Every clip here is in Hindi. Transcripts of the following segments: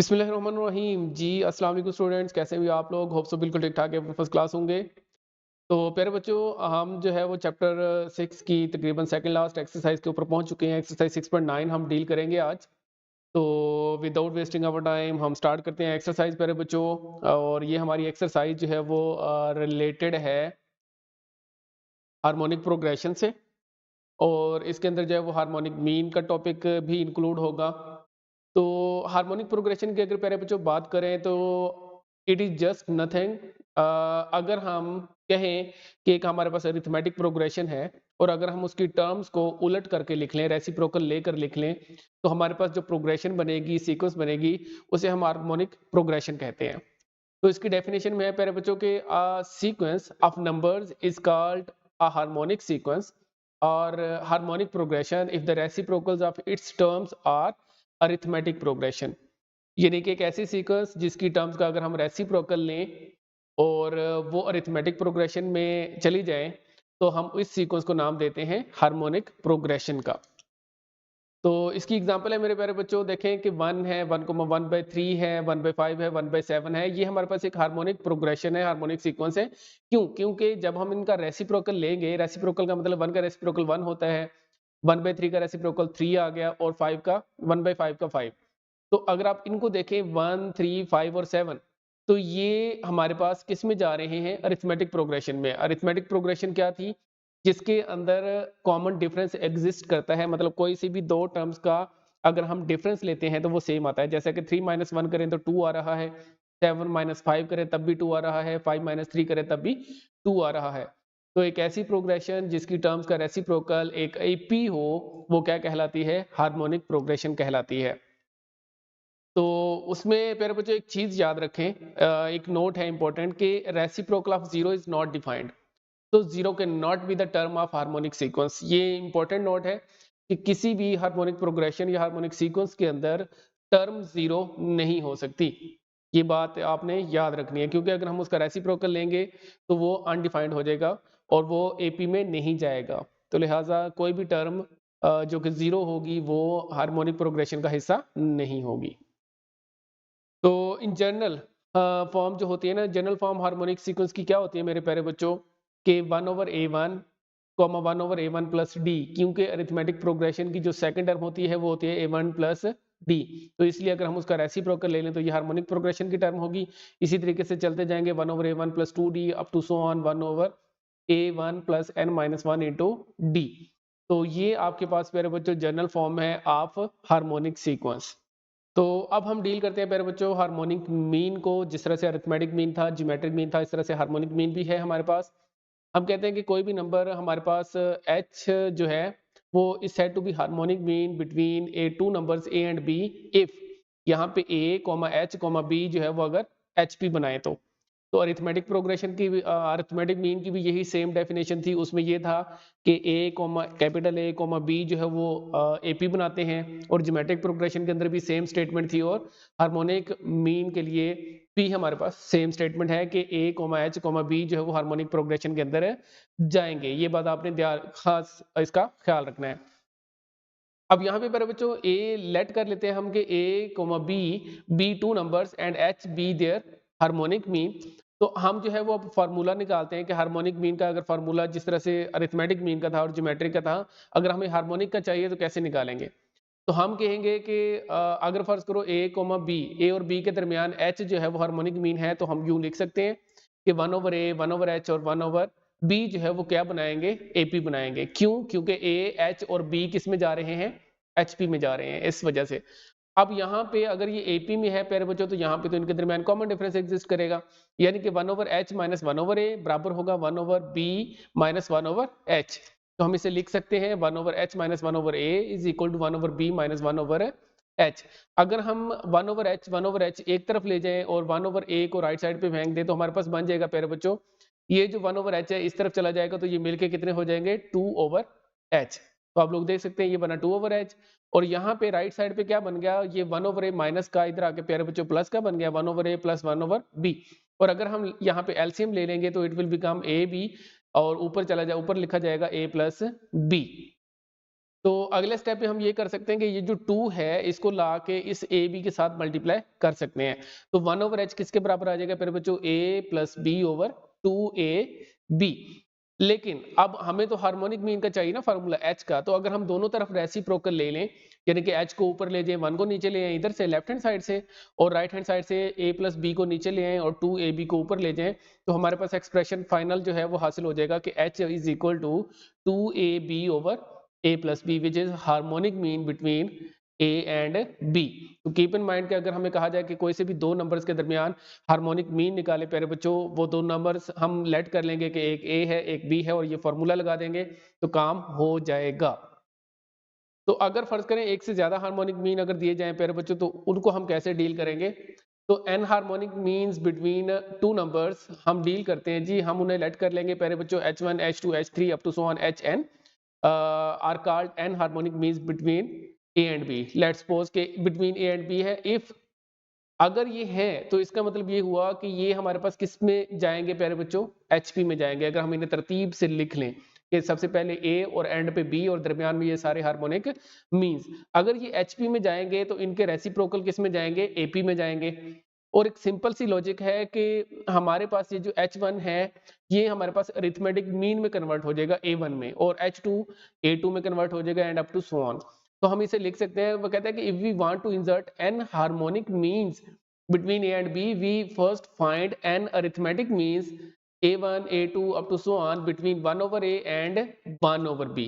बिस्मिल्लाहिर्रहमानिर्रहीम जी। अस्सलाम वालेकुम स्टूडेंट्स, कैसे भी आप लोग? होप सो बिल्कुल ठीक ठाक है, फर्स्ट क्लास होंगे। तो प्यारे बच्चों, हम जो है वो चैप्टर 6 की तकरीबन सेकंड लास्ट एक्सरसाइज के ऊपर पहुंच चुके हैं। एक्सरसाइज 6.9 हम डील करेंगे आज। तो विदाउट वेस्टिंग आवर टाइम हम स्टार्ट करते हैं एक्सरसाइज प्यारे बच्चों। और ये हमारी एक्सरसाइज जो है वो रिलेटेड है हार्मोनिक प्रोग्रेशन से। और इसके अंदर जो है वो हार्मोनिक मीन का टॉपिक भी इंक्लूड होगा। तो हार्मोनिक प्रोग्रेशन की अगर पहले बच्चों बात करें तो इट इज जस्ट नथिंग। अगर हम कहें कि एक हमारे पास अरिथमेटिक प्रोग्रेशन है और अगर हम उसकी टर्म्स को उलट करके लिख लें, रेसिप्रोकल लेकर लिख लें, तो हमारे पास जो प्रोग्रेशन बनेगी, सीक्वेंस बनेगी, उसे हम हार्मोनिक प्रोग्रेशन कहते हैं। तो इसकी डेफिनेशन में है प्यारे बच्चों के sequence of numbers is called a harmonic sequence और harmonic progression if the reciprocals of its terms are arithmetic progression. यानी कि एक ऐसी सीक्वेंस जिसकी टर्म्स का अगर हम रेसिप्रोकल लें और वो अरिथमेटिक प्रोग्रेशन में चली जाए, तो हम इस सीक्वेंस को नाम देते हैं हार्मोनिक प्रोग्रेशन का। तो इसकी एग्जांपल है मेरे प्यारे बच्चों, देखें कि 1 है, 1,1/3 है, 1/5 है, 1/7 है। ये हमारे पास एक हार्मोनिक प्रोग्रेशन है, हार्मोनिक सीक्वेंस है। क्यों? क्योंकि जब हम इनका रेसिप्रोकल लेंगे, रेसिप्रोकल का मतलब 1 का रेसिप्रोकल 1 होता है, 1/3 का रेसिप्रोकल 3 आ गया और 5 का 1/5 का 5। तो अगर आप इनको देखें 1, 3, 5 और 7, तो ये हमारे पास किस में जा रहे हैं? अरिथमेटिक प्रोग्रेशन में। अरिथमेटिक प्रोग्रेशन क्या थी? जिसके अंदर कॉमन डिफरेंस एग्जिस्ट करता है, मतलब कोई सी भी दो टर्म्स का अगर हम डिफरेंस लेते हैं तो वो सेम आता है। जैसे कि 3 - 1 करें तो 2 आ रहा है, 7 - 5 करें तब भी 2 आ रहा है, 5 - 3 करें तब भी 2 आ रहा है। तो एक ऐसी प्रोग्रेशन जिसकी टर्म्स का रेसिप्रोकल एक एपी हो, वो क्या कहलाती है? हार्मोनिक प्रोग्रेशन कहलाती है। तो उसमें प्यारे बच्चों एक चीज याद रखें, एक नोट है इंपॉर्टेंट कि reciprocal of zero is not defined. तो zero can not be the term of harmonic sequence. ये इंपॉर्टेंट नोट है कि किसी भी हार्मोनिक प्रोग्रेशन या हार्मोनिक सीक्वेंस के अंदर टर्म जीरो नहीं हो सकती। ये बात आपने याद रखनी है, क्योंकि अगर हम उसका रेसिप्रोकल लेंगे तो वो अनडिफाइंड हो जाएगा और वो एपी में नहीं जाएगा। तो लिहाजा कोई भी टर्म जो कि जीरो होगी वो हार्मोनिक प्रोग्रेशन का हिस्सा नहीं होगी। तो इन जनरल फॉर्म जो होती है ना, जनरल फॉर्म हार्मोनिक सीक्वेंस की क्या होती है मेरे प्यारे बच्चों? के 1/A1 1/A1 प्लस डी। क्योंकि अरिथमेटिक प्रोग्रेशन की जो सेकंड टर्म होती है वो होती है A1 प्लस डी। तो इसलिए अगर हम उसका रेसिप्रोकल ले लें तो ये हार्मोनिक प्रोग्रेशन की टर्म होगी। इसी तरीके से चलते जाएंगे 1/A1 plus 2D up to so on 1/A1 plus n-1 into D. तो ये आपके पास प्यारे बच्चों जनरल फॉर्म है ऑफ हार्मोनिक सीक्वेंस। तो अब हम डील करते हैं प्यारे बच्चों हार्मोनिक मीन को। जिस तरह से अरिथमेटिक मीन था, ज्योमेट्रिक मीन था, इस तरह से हार्मोनिक मीन भी है हमारे पास। हम कहते हैं कि कोई भी नंबर हमारे पास h जो है वो is said to be harmonic mean between a two numbers a and b if यहाँ पे a, h, b जो है वो अगर hp बनाए तो अरिथमेटिक प्रोग्रेशन की अरिथमेटिक मीन की भी यही सेम डेफिनेशन थी। उसमें ये था कि कैपिटल ए बी जो है वो एपी बनाते हैं, और ज्योमेट्रिक प्रोग्रेशन के अंदर भी सेम स्टेटमेंट थी। और हार्मोनिक मीन के लिए भी हमारे पास सेम स्टेटमेंट है कि ए एच बी जो है वो हार्मोनिक प्रोग्रेशन के अंदर जाएंगे। ये बात आपने खास इसका ख्याल रखना है। अब यहाँ पे मेरे बच्चों ए लेट कर लेते हैं हम कि a b two numbers and h be their harmonic mean. तो हम जो है वो अब फार्मूला निकालते हैं कि हार्मोनिक मीन का अगर फार्मूला जिस तरह से अरिथमेटिक मीन का था और ज्योमेट्रिक का था, अगर हमें हार्मोनिक का चाहिए तो कैसे निकालेंगे? तो हम कहेंगे कि अगर फर्ज करो ए और बी के दरमियान एच जो है वो हार्मोनिक मीन है, तो हम यूं लिख सकते हैं कि 1/A 1/H और 1/B जो है वो क्या बनाएंगे? एपी बनाएंगे। क्यों? क्योंकि ए एच और बी किस में जा रहे हैं? एचपी में जा रहे हैं, इस वजह से। अब यहाँ पे अगर ये एपी में है प्यारे बच्चों, तो यहाँ पे तो इनके दरमियान कॉमन डिफरेंस एग्जिस्ट करेगा। यानी कि 1/H माइनस 1/A बराबर होगा 1/B माइनस 1/H। तो हम इसे लिख सकते हैं 1/H minus 1/A is equal to 1/B minus 1/H। अगर हम 1/H एक तरफ ले जाएं और 1/A को राइट साइड पे फेंक दें, तो हमारे पास बन जाएगा प्यारे बच्चों, ये जो 1/H है इस तरफ चला जाएगा तो ये मिलके कितने हो जाएंगे? 2/H। तो आप लोग देख सकते हैं ये बना 2/H। और यहाँ पे राइट साइड पे क्या बन गया? ये 1/A माइनस का इधर आके प्यारे बच्चों प्लस का बन गया 1/A प्लस 1/B। और अगर हम यहाँ पे एलसीएम ले लेंगे तो it will become a b, और ऊपर चला जाए, ऊपर लिखा जाएगा a प्लस बी। तो अगले स्टेप में हम ये कर सकते हैं कि ये जो 2 है इसको ला के इस ए बी के साथ मल्टीप्लाई कर सकते हैं। तो 1/h किसके बराबर आ जाएगा प्यारे बच्चों, a plus B over 2ab। लेकिन अब हमें तो हार्मोनिक मीन का चाहिए ना फार्मूला h का, तो अगर हम दोनों तरफ रेसिप्रोकल ले लें, यानी कि h को ऊपर ले जाएं, 1 को नीचे ले आए इधर से लेफ्ट हैंड साइड से, और राइट हैंड साइड से a प्लस बी को नीचे ले आए और 2ab को ऊपर ले जाएं, तो हमारे पास एक्सप्रेशन फाइनल जो है वो हासिल हो जाएगा कि h is equal to 2ab over a plus b which is harmonic mean between a and b। तो कीप इन माइंड कि अगर हमें कहा जाए कि कोई से भी दो नंबर्स के दरमियान हार्मोनिक मीन निकाले प्यारे बच्चों, वो दो नंबर्स हम लेट कर लेंगे कि एक a है एक b है और ये फॉर्मूला लगा देंगे तो काम हो जाएगा। तो अगर फर्ज करें एक से ज्यादा हार्मोनिक मीन अगर दिए जाएं प्यारे बच्चों, तो उनको हम कैसे डील करेंगे? तो n harmonic means between two numbers हम डील करते हैं जी, हम उन्हें लेट कर लेंगे प्यारे बच्चों h1 h2 h3 up to so on hn are called n harmonic means between a and b। let's suppose के between a and b है। if अगर ये है तो इसका मतलब ये हुआ कि ये हमारे पास किस में जाएंगे प्यारे बच्चों, HP में जाएंगे। अगर हम इन्हें तरतीब से लिख लें कि सबसे पहले A और एंड पे B और दरमियान में ये सारे हार्मोनिक मीन्स, अगर ये HP में जाएंगे तो इनके रेसिप्रोकल किस में जाएंगे, AP में जाएंगे। और एक सिंपल सी लॉजिक है कि हमारे पास ये जो H1 है ये हमारे पास अरिथमेटिक मीन में कन्वर्ट हो जाएगा A1 में, और H2 A2 में कन्वर्ट हो जाएगा and up to so on. तो हम इसे लिख सकते हैं, वो कहता है कि if we want to insert n harmonic means between a and b, we first find n arithmetic means a1 a2 up to so on between 1 over a and 1 over b।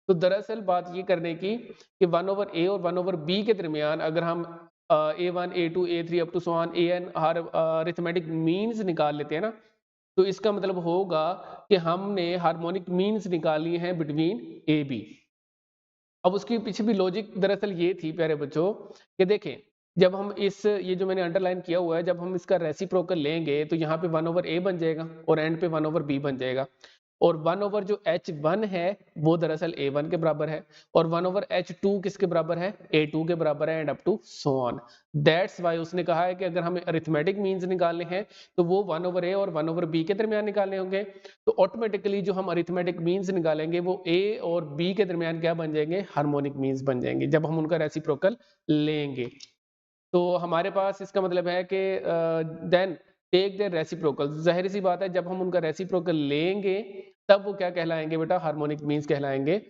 तो दरअसल बात ये करने की कि 1 ओवर a और 1 ओवर b के दरमियान अगर हम a1 a2 a3 up to so on an arithmetic means निकाल लेते हैं ना, तो इसका मतलब होगा कि हमने हार्मोनिक मीन्स निकाली हैं बिटवीन ए बी। अब उसके पीछे भी लॉजिक दरअसल ये थी प्यारे बच्चों कि देखें, जब हम इस ये जो मैंने अंडरलाइन किया हुआ है, जब हम इसका रेसिप्रोकल लेंगे तो यहाँ पे 1 ओवर a बन जाएगा और एंड पे 1 ओवर b बन जाएगा, और 1 ओवर जो h1 है वो दरअसल a1 के बराबर है, और 1 ओवर h2 किसके बराबर है, a2 के बराबर है and up to so on. That's why उसने कहा है कि अगर हमें अरिथमेटिक मीन्स निकालने हैं तो वो 1 ओवर a और 1 ओवर b के दरमियान निकालने होंगे। तो ऑटोमेटिकली जो हम अरिथमेटिक मीन्स निकालेंगे वो a और b के दरमियान क्या बन जाएंगे, हार्मोनिक मीन्स बन जाएंगे जब हम उनका रेसिप्रोकल लेंगे। तो हमारे पास इसका मतलब है कि देन टेक देयर रेसिप्रोकल। जाहिर सी बात है जब हम उनका रेसिप्रोकल लेंगे तब वो क्या कहलाएंगे बेटा, हार्मोनिक मीन्स कहलाएंगे,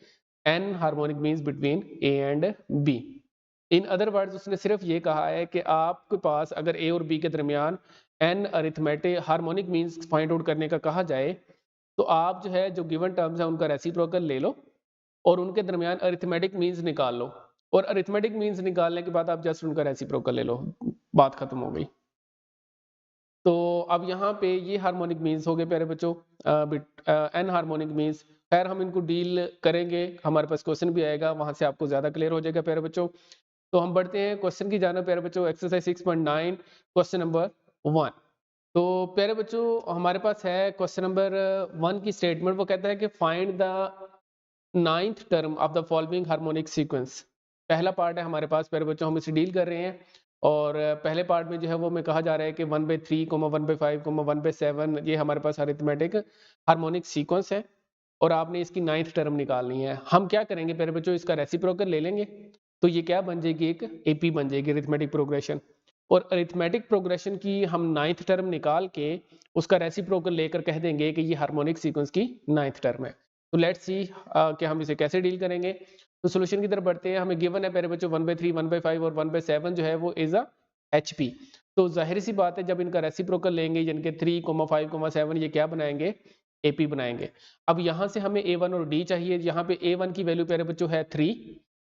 n harmonic means between a and b। In other words उसने सिर्फ ये कहा है कि आपके पास अगर a और b के दरमियान n arithmetic harmonic means find out करने का कहा जाए तो आप जो है जो गिवन टर्म्स है उनका रेसिप्रोकल ले लो और उनके दरमियान अरिथमेटिक मीन्स निकाल लो, और अरिथमेटिक मीन्स निकालने के बाद आप जस्ट उनका रेसिप्रोकल ले लो, बात खत्म हो गई। तो अब यहाँ पे ये हार्मोनिक मीन्स हो गए प्यारे बच्चों, एन हार्मोनिक मीन्स। खैर हम इनको डील करेंगे, हमारे पास क्वेश्चन भी आएगा, वहां से आपको ज्यादा क्लियर हो जाएगा प्यारे बच्चों। तो हम बढ़ते हैं क्वेश्चन की जाना प्यारे बच्चों, एक्सरसाइज 6.9 क्वेश्चन नंबर 1। तो प्यारे बच्चों हमारे पास है क्वेश्चन नंबर 1 की स्टेटमेंट, वो कहता है कि find the 9th term of the following harmonic sequence. पहला पार्ट है हमारे पास प्यारे बच्चों, हम इसे डील कर रहे हैं, और पहले पार्ट में जो है वो में कहा जा रहा है कि 1/3, 1/5, 1/7 ये हमारे पास अरिथमेटिक हार्मोनिक सीक्वेंस है और आपने इसकी 9th टर्म निकालनी है। हम क्या करेंगे प्यारे बच्चों, इसका रेसिप्रोकल ले लेंगे तो ये क्या बन जाएगी, एक एपी बन जाएगी, अरिथमेटिक प्रोग्रेशन। और अरिथमेटिक प्रोग्रेशन की हम 9th टर्म निकाल के उसका रेसिप्रोकल लेकर कह देंगे कि ये हार्मोनिक सीक्वेंस की 9th टर्म है। तो लेट्स सी कि हम इसे कैसे डील करेंगे। तो सॉल्यूशन की तरफ बढ़ते हैं। हमें गिवन है प्यारे बच्चों 1/3, 1/5 और 1/7 जो है वो इज अ HP। तो जाहिर सी बात है जब इनका रेसिप्रोकल लेंगे यानी कि 3, 5, 7 ये क्या बनाएंगे, AP बनाएंगे। अब यहाँ से हमें A1 और D चाहिए। यहाँ पे A1 की वैल्यू प्यारे बच्चों है 3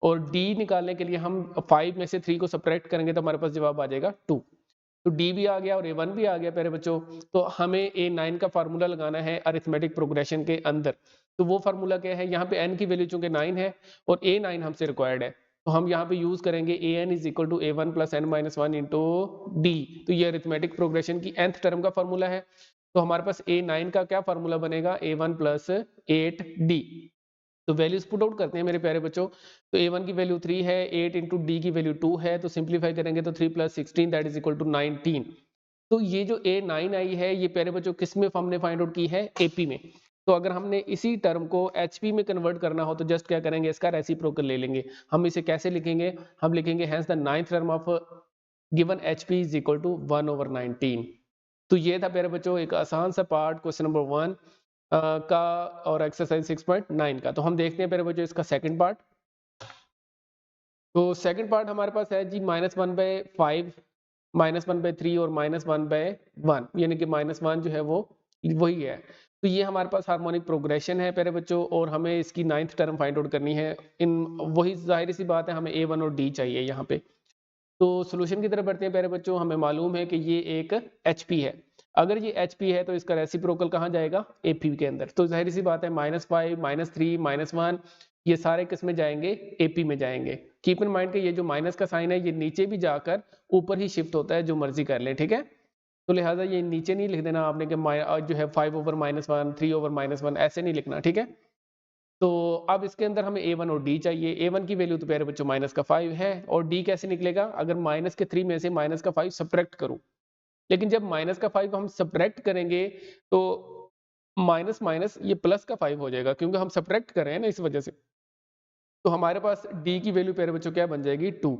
और D निकालने के लिए हम 5 में से 3 को सब्ट्रैक्ट करेंगे तो हमारे पास जवाब आ जाएगा 2। तो D भी आ गया और A1 भी आ गया प्यारे बच्चों। तो हमें A9 का फार्मूला लगाना है अरिथमेटिक प्रोग्रेशन के अंदर। तो वो फार्मूला क्या है, यहाँ पे n की वैल्यू चूंकि 9 है और A9 हमसे रिक्वायर्ड है, तो हम यहाँ पे यूज करेंगे an is equal to A1 plus n-1 into D। तो ये अरिथमेटिक प्रोग्रेशन की nth टर्म का फार्मूला है। तो हमारे पास A9 का क्या फार्मूला बनेगा, A1 प्लस 8D। तो वैल्यूज पुट आउट करते हैं मेरे प्यारे बच्चों। तो A1 की वैल्यू 3 है, 8 इंटू डी की वैल्यू 2 है, तो सिंप्लीफाई करेंगे तो 3 plus 16 that is equal to 19। तो ये जो A9 आई है ये प्यारे बच्चों किस में हमने फाइंड आउट की है, AP में। तो अगर हमने इसी टर्म को HP में कन्वर्ट करना हो तो जस्ट क्या करेंगे, इसका रेसिप्रोकल ले लेंगे। हम इसे कैसे लिखेंगे, हम लिखेंगे hence the ninth term of given HP is equal to 1/19। तो ये था प्यारे बच्चों एक आसान सा पार्ट क्वेश्चन नंबर 1 का और एक्सरसाइज 6.9 का। तो हम देखते हैं प्यारे बच्चों इसका सेकंड पार्ट। तो सेकंड पार्ट हमारे पास है जी -1/5, -1/3 और -1/1, यानी कि -1 जो है वो वही है। तो ये हमारे पास हार्मोनिक प्रोग्रेशन है प्यारे बच्चों, और हमें इसकी नाइन्थ टर्म फाइंड आउट करनी है। इन वही जाहिर सी बात है, हमें A1 और D चाहिए यहाँ पे। तो सोल्यूशन की तरफ बढ़ते हैं प्यारे बच्चों। हमें मालूम है कि ये एक HP है। अगर ये HP है तो इसका रेसिप्रोकल कहाँ जाएगा, AP के अंदर। तो जाहिर सी बात है -5, -3, -1 ये सारे किस में जाएंगे, AP में जाएंगे। कीप इन माइंड कि ये जो माइनस का साइन है ये नीचे भी जाकर ऊपर ही शिफ्ट होता है, जो मर्जी कर लें, ठीक है। तो लिहाजा ये नीचे नहीं लिख देना आपने कि जो है 5/-1, 3/-1 ऐसे नहीं लिखना, ठीक है। तो अब इसके अंदर हमें A1 और D चाहिए। A1 की वैल्यू तो प्यारे बच्चों -5 है, और D कैसे निकलेगा, अगर -3 में से -5 सब्ट्रैक्ट करूं। लेकिन जब -5 हम सब्ट्रैक्ट करेंगे तो माइनस माइनस ये +5 हो जाएगा, क्योंकि हम सब्ट्रैक्ट कर रहे हैं ना, इस वजह से। तो हमारे पास D की वैल्यू प्यारे बच्चों क्या बन जाएगी, 2।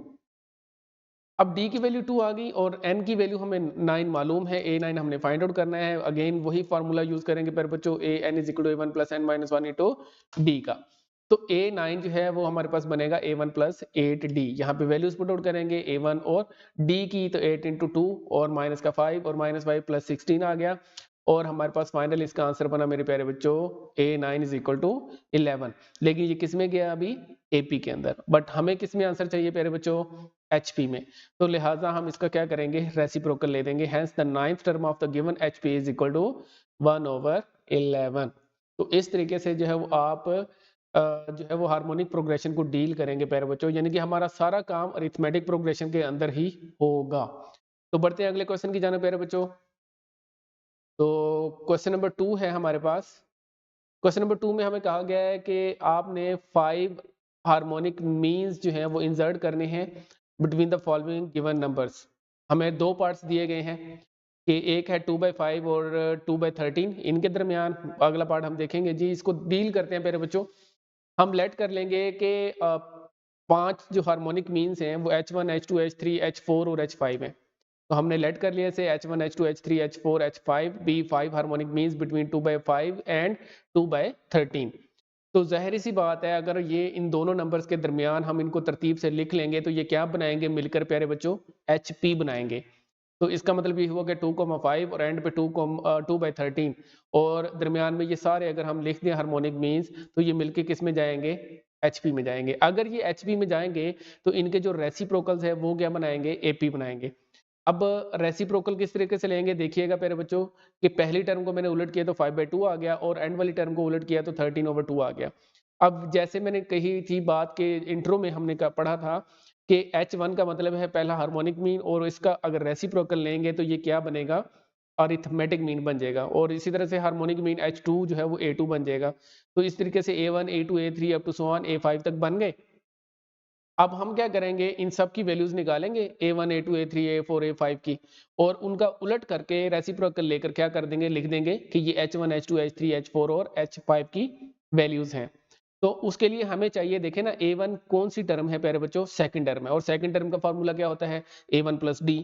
अब D की वैल्यू 2 आ गई और N की वैल्यू हमें 9 मालूम है। A9 हमने फाइंड आउट करना है। अगेन वही फार्मूला यूज करेंगे प्यारे बच्चों, AN = A1 + N - 1 into D का। तो A9 जो है वो हमारे पास बनेगा A1 + 8D। यहाँ पे वैल्यूज पुट आउट करेंगे A1 और D की, तो 8 × 2 और -5 और -5 + 16 आ गया। और हमारे पास फाइनल इसका आंसर बना मेरे प्यारे बच्चों A9 = 11। लेकिन ये किस में गया, अभी AP के अंदर, बट हमें किस में आंसर चाहिए प्यारे बच्चों, HP में। तो लिहाजा हम इसका क्या करेंगे, रेसिप्रोकल ले देंगे। Hence the ninth term of the given HP is equal to 1/11। तो इस तरीके से जो है वो आप जो है वो हार्मोनिक प्रोग्रेशन को डील करेंगे प्यारे बच्चों, यानी कि हमारा सारा काम अरिथमेटिक प्रोग्रेशन के अंदर ही होगा। तो बढ़ते हैं अगले क्वेश्चन की जाने प्यारे बच्चों। तो क्वेश्चन नंबर 2 है हमारे पास। क्वेश्चन नंबर 2 में हमें कहा गया है कि आपने 5 हार्मोनिक मीन्स जो हैं वो इंसर्ट करने हैं between the following given numbers. हमें दो पार्ट्स दिए गए हैं कि एक है 2/5 और 2/13, इनके दरमियान अगला पार्ट हम देखेंगे जी। इसको डील करते हैं प्यारे बच्चों। हम लेट कर लेंगे कि 5 जो हार्मोनिक मीन्स हैं वो H1, H2, H3, H4 और H5 हैं। तो हमने लेट कर लिया से H1, H2, H3, H4, H5 be 5 harmonic means between 2/5 and 2/13। तो ज़ाहिर सी बात है, अगर ये इन दोनों नंबर्स के दरमियान हम इनको तरतीब से लिख लेंगे तो ये क्या बनाएंगे मिलकर प्यारे बच्चों, HP बनाएंगे। तो इसका मतलब ये हुआ कि 2,5 और एंड पे 2/13, और दरमियान में ये सारे अगर हम लिख दें हार्मोनिक मीन्स तो ये मिलके किस में जाएंगे, HP में जाएंगे। अगर ये HP में जाएंगे तो इनके जो रेसिप्रोकल्स है वो क्या बनाएंगे, AP बनाएंगे। अब रेसिप्रोकल किस तरीके से लेंगे देखिएगा प्यारे बच्चों, कि पहली टर्म को मैंने उलट किया तो 5/2 आ गया, और एंड वाली टर्म को उलट किया तो 13/2 आ गया। अब जैसे मैंने कही थी बात के इंट्रो में हमने पढ़ा था कि H1 का मतलब है पहला हार्मोनिक मीन, और इसका अगर रेसिप्रोकल लेंगे तो ये क्या बनेगा, अरिथमेटिक मीन बन जाएगा। और इसी तरह से हार्मोनिक मीन H2 जो है वो A2 बन जाएगा। तो इस तरीके से A1, A2, A3 up to so on A5 तक बन गए। अब हम क्या करेंगे, इन सब की वैल्यूज निकालेंगे A1, A2, A3, A4, A5 की, और उनका उलट करके रेसिप्रोकल लेकर क्या कर देंगे, लिख देंगे कि ये H1, H2, H3, H4 और H5 की वैल्यूज हैं। तो उसके लिए हमें चाहिए, देखें ना, A1 कौन सी टर्म है प्यारे बच्चों, सेकंड टर्म है, और सेकंड टर्म का फार्मूला क्या होता है, A1 + D।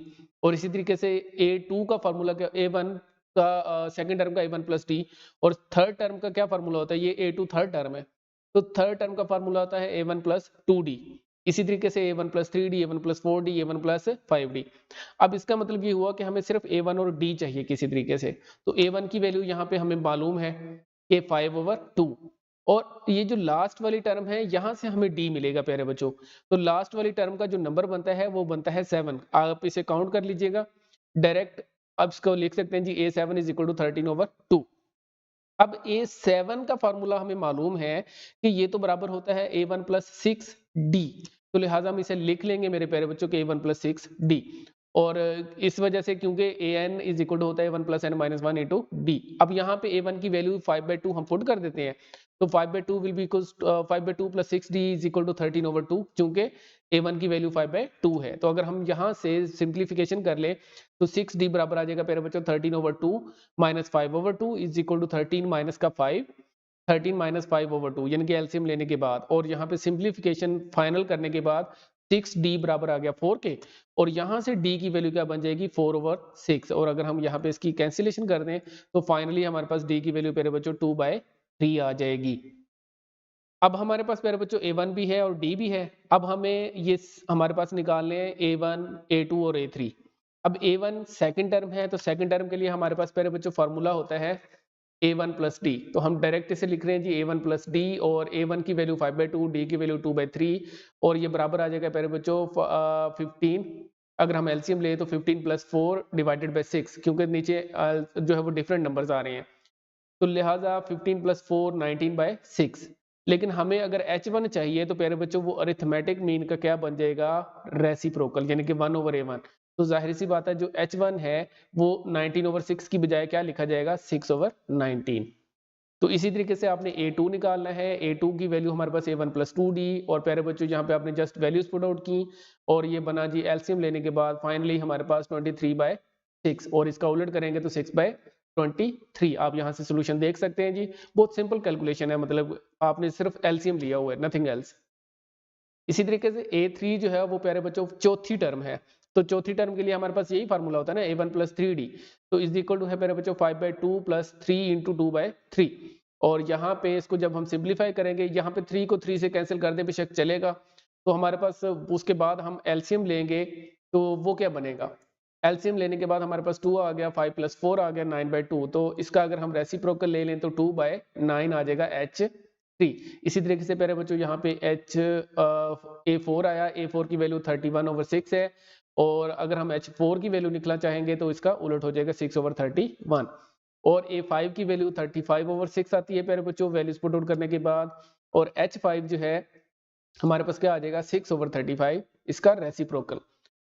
और इसी तरीके से A2 का फार्मूला क्या, A1 का सेकंड टर्म का A1 + D, और थर्ड टर्म का क्या फार्मूला होता है, ये A2 थर्ड टर्म है, तो थर्ड टर्म का फार्मूला होता है A1 + 2D। इसी तरीके से A1 + 3D, A1 + 4D, A1 + 5D। अब इसका मतलब ये हुआ कि हमें सिर्फ A1 और D चाहिए किसी तरीके से। तो A1 की वैल्यू यहाँ पे हमें मालूम है कि 5/2, और ये जो लास्ट वाली टर्म है यहाँ से हमें D मिलेगा प्यारे बच्चों। तो लास्ट वाली टर्म का जो नंबर बनता है वो बनता है 7। आप इसे काउंट कर लीजिएगा डायरेक्ट। अब इसको लिख सकते हैं जी A7 = 13/2। अब A7 का फार्मूला हमें मालूम है कि ये तो बराबर होता है A1 + 6D। तो लिहाजा हम इसे लिख लेंगे मेरे प्यारे बच्चों के A1 + 6D। और इस वजह से क्योंकि a n is equal to होता है 1 plus n minus one into d. अब यहाँ पे ए वन की वैल्यू 5/2 हम पुट कर देते हैं, तो 5/2 will be equal 5/2 plus 6d is equal to 13/2, क्योंकि ए वन की वैल्यू 5/2 है। तो अगर हम यहाँ से सिंप्लीफिकेशन कर ले तो 6d बराबर आ जाएगा प्यारे बच्चों 13/2 minus 5/2 is equal to 13 minus का 5, 13 माइनस 5/2 यानी कि एलसीएम लेने के बाद, और यहाँ पे सिंप्लीफिकेशन फाइनल करने के बाद 6d बराबर आ गया 4 के, और यहाँ से d की वैल्यू क्या बन जाएगी 4/6। और अगर हम यहाँ पे इसकी कैंसिलेशन कर दें तो फाइनली हमारे पास d की वैल्यू प्यारे बच्चों 2/3 आ जाएगी। अब हमारे पास प्यारे बच्चों a1 भी है और d भी है। अब हमें ये हमारे पास निकालने हैं a1, a2 और a3। अब a1 सेकंड टर्म है, तो सेकंड टर्म के लिए हमारे पास प्यारे बच्चों फार्मूला होता है a1 प्लस डी। तो हम डायरेक्ट इसे लिख रहे हैं जी a1 प्लस डी, और a1 की वैल्यू 5/2, d की वैल्यू 2/3, और ये बराबर आ जाएगा प्यारे बच्चों 15। अगर हम एलसीएम ले तो 15 प्लस 4 डिवाइडेड बाई 6, क्योंकि नीचे जो है वो डिफरेंट नंबर्स आ रहे हैं, तो लिहाजा 15 प्लस 4 19/6। लेकिन हमें अगर h1 चाहिए तो प्यारे बच्चों वो अरिथमेटिक मीन का क्या बन जाएगा, रेसिप्रोकल, यानी कि 1/a1। तो जाहिर सी बात है जो h1 है वो 19/6 की बजाय क्या लिखा जाएगा 6/19। तो इसी तरीके से आपने a2 निकालना है। a2 की वैल्यू हमारे पास a1 प्लस 2d, और प्यारे बच्चों यहाँ पे आपने जस्ट वैल्यूज पुट आउट की, और ये बना जी एलसीएम लेने के बाद फाइनली हमारे पास 23/6, और इसका उलट करेंगे तो 6/23। आप यहाँ से सोल्यूशन देख सकते हैं जी, बहुत सिंपल कैलकुलेशन है, मतलब आपने सिर्फ एलसीएम लिया हुआ है, नथिंग एल्स। इसी तरीके से a3 जो है वो प्यारे बच्चों चौथी टर्म है, तो चौथी टर्म के लिए हमारे पास यही फार्मूला होता है ना a1 प्लस 3d, तो इज इक्वल टू है प्यारे बच्चों 5/2 प्लस 3 इंटू 2/3। और यहाँ पे इसको जब हम सिंप्लीफाई करेंगे, यहाँ पे 3 को 3 से कैंसिल कर दें बेशक चलेगा, तो हमारे पास उसके बाद हम एलसीएम लेंगे तो वो क्या बनेगा, एलसीएम लेने के बाद हमारे पास 2 आ गया, 5 प्लस 4 आ गया 9/2, तो इसका अगर हम रेसिप्रोकल ले लें तो 2/9 आ जाएगा h3। इसी तरीके से प्यारे बच्चों यहाँ पे a4 आया, a4 की वैल्यू 31/6 है, और अगर हम h4 की वैल्यू निकलना चाहेंगे तो इसका उलट हो जाएगा 6/31, और a5 की वैल्यू 35/6 आती है प्यारे बच्चों वैल्यूज पुट आउट करने के बाद, और h5 जो है हमारे पास क्या आ जाएगा 6/35, इसका रेसिप्रोकल।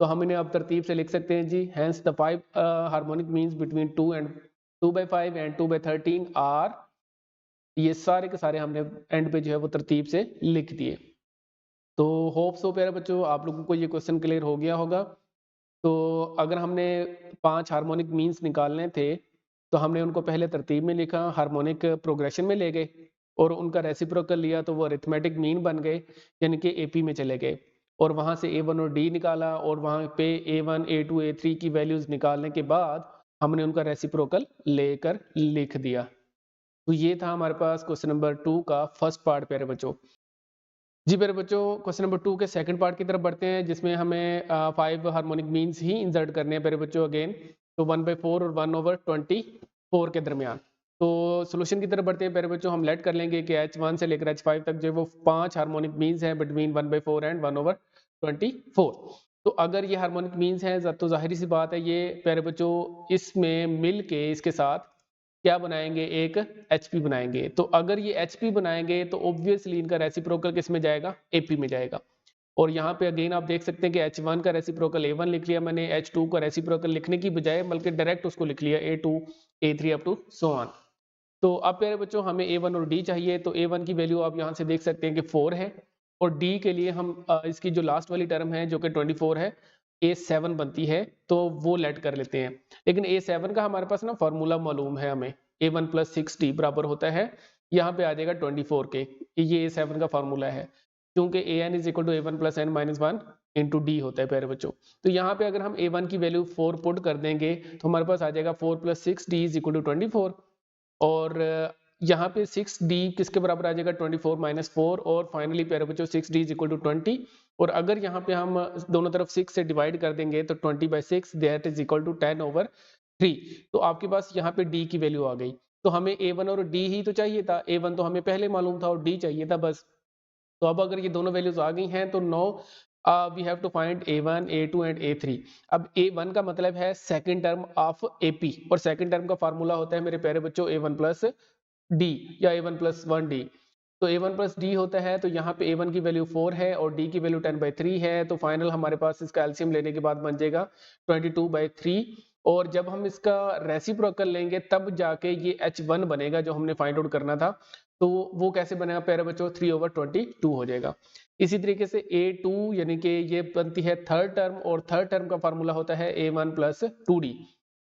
तो हम इन्हें अब तरतीब से लिख सकते हैं जी, hence the 5 harmonic means between 2/5 and 2/13 are, ये सारे के सारे हमने एंड पे जो है वो तरतीब से लिख दिए। तो होप सो प्यारे बच्चों आप लोगों को ये क्वेश्चन क्लियर हो गया होगा। तो अगर हमने 5 हार्मोनिक मीन्स निकालने थे तो हमने उनको पहले तरतीब में लिखा, हार्मोनिक प्रोग्रेशन में ले गए, और उनका रेसिप्रोकल लिया तो वो अरिथमेटिक मीन बन गए, यानी कि एपी में चले गए, और वहाँ से a1 और d निकाला, और वहाँ पे a1, a2, a3 की वैल्यूज निकालने के बाद हमने उनका रेसिप्रोकल लेकर लिख दिया। तो ये था हमारे पास क्वेश्चन नंबर 2 का फर्स्ट पार्ट प्यारे बच्चों। जी प्यारे बच्चों क्वेश्चन नंबर 2 के सेकंड पार्ट की तरफ बढ़ते हैं, जिसमें हमें 5 हार्मोनिक मीन्स ही इंसर्ट करने हैं प्यारे बच्चों अगेन, तो 1/4 और 1/24 के दरमियान। तो सोल्यूशन की तरफ बढ़ते हैं प्यारे बच्चों, हम लेट कर लेंगे कि h1 से लेकर h5 तक जो वो 5 हार्मोनिक मीन्स हैं बिटवीन 1/4 एंड 1/24। तो अगर ये हार्मोनिक मीन्स हैं तो जाहिर सी बात है ये प्यारे बच्चों इसमें मिल के इसके साथ क्या बनाएंगे, एक HP बनाएंगे। तो अगर ये HP बनाएंगे तो ऑब्वियसली इनका रेसिप्रोकल किस में जाएगा, AP में जाएगा। और यहाँ पे अगेन आप देख सकते हैं कि H1 का रेसिप्रोकल A1 लिख लिया मैंने, H2 का रेसिप्रोकल लिखने की बजाय बल्कि डायरेक्ट उसको लिख लिया A2, A3 up to so on. तो अब प्यारे बच्चों हमें A1 और D चाहिए, तो A1 की वैल्यू आप यहाँ से देख सकते हैं कि 4 है, और D के लिए हम इसकी जो लास्ट वाली टर्म है जो कि 24 है, A7 बनती है, तो वो लेट कर लेते हैं। लेकिन A7 का हमारे पास ना फार्मूला मालूम है हमें, A1 प्लस 6D बराबर होता है, यहाँ पे आ जाएगा 24 के, ये A7 का फार्मूला है, क्योंकि an is equal to A1 plus n minus 1 into d होता है प्यारे बच्चों। तो यहाँ पे अगर हम A1 की वैल्यू 4 पुट कर देंगे तो हमारे पास आ जाएगा 4 plus 6D is equal to 24, और यहाँ पे 6D किसके बराबर आ जाएगा 24 माइनस 4, और फाइनली प्यारे बच्चों 6D इज इक्वल टू 20, और अगर यहाँ पे हम दोनों तरफ 6 से डिवाइड कर देंगे तो 20/6 दैट इज इक्वल टू 10/3। तो आपके पास यहाँ पे D की वैल्यू आ गई। तो हमें A1 और D ही तो चाहिए था, A1 तो हमें पहले मालूम था और D चाहिए था बस। तो अब अगर ये दोनों वैल्यूज आ गई हैं तो now we have to find A1, A2 and A3। अब A1 का मतलब है सेकंड टर्म ऑफ AP, और सेकंड टर्म का फार्मूला होता है मेरे प्यारे बच्चों A1 प्लस D या A1 प्लस 1D। तो a1 प्लस डी होता है, तो यहाँ पे a1 की वैल्यू 4 है और d की वैल्यू 10/3 है, तो फाइनल हमारे पास इसका एलसीएम लेने के बाद बन जाएगा 22/3। और जब हम इसका रेसिप्रोकल लेंगे तब जाके ये h1 बनेगा जो हमने फाइंड आउट करना था। तो वो कैसे बनेगा प्यारे बच्चों, 3/22 हो जाएगा। इसी तरीके से a2 यानी कि ये बनती है थर्ड टर्म, और थर्ड टर्म का फार्मूला होता है a1 प्लस 2d।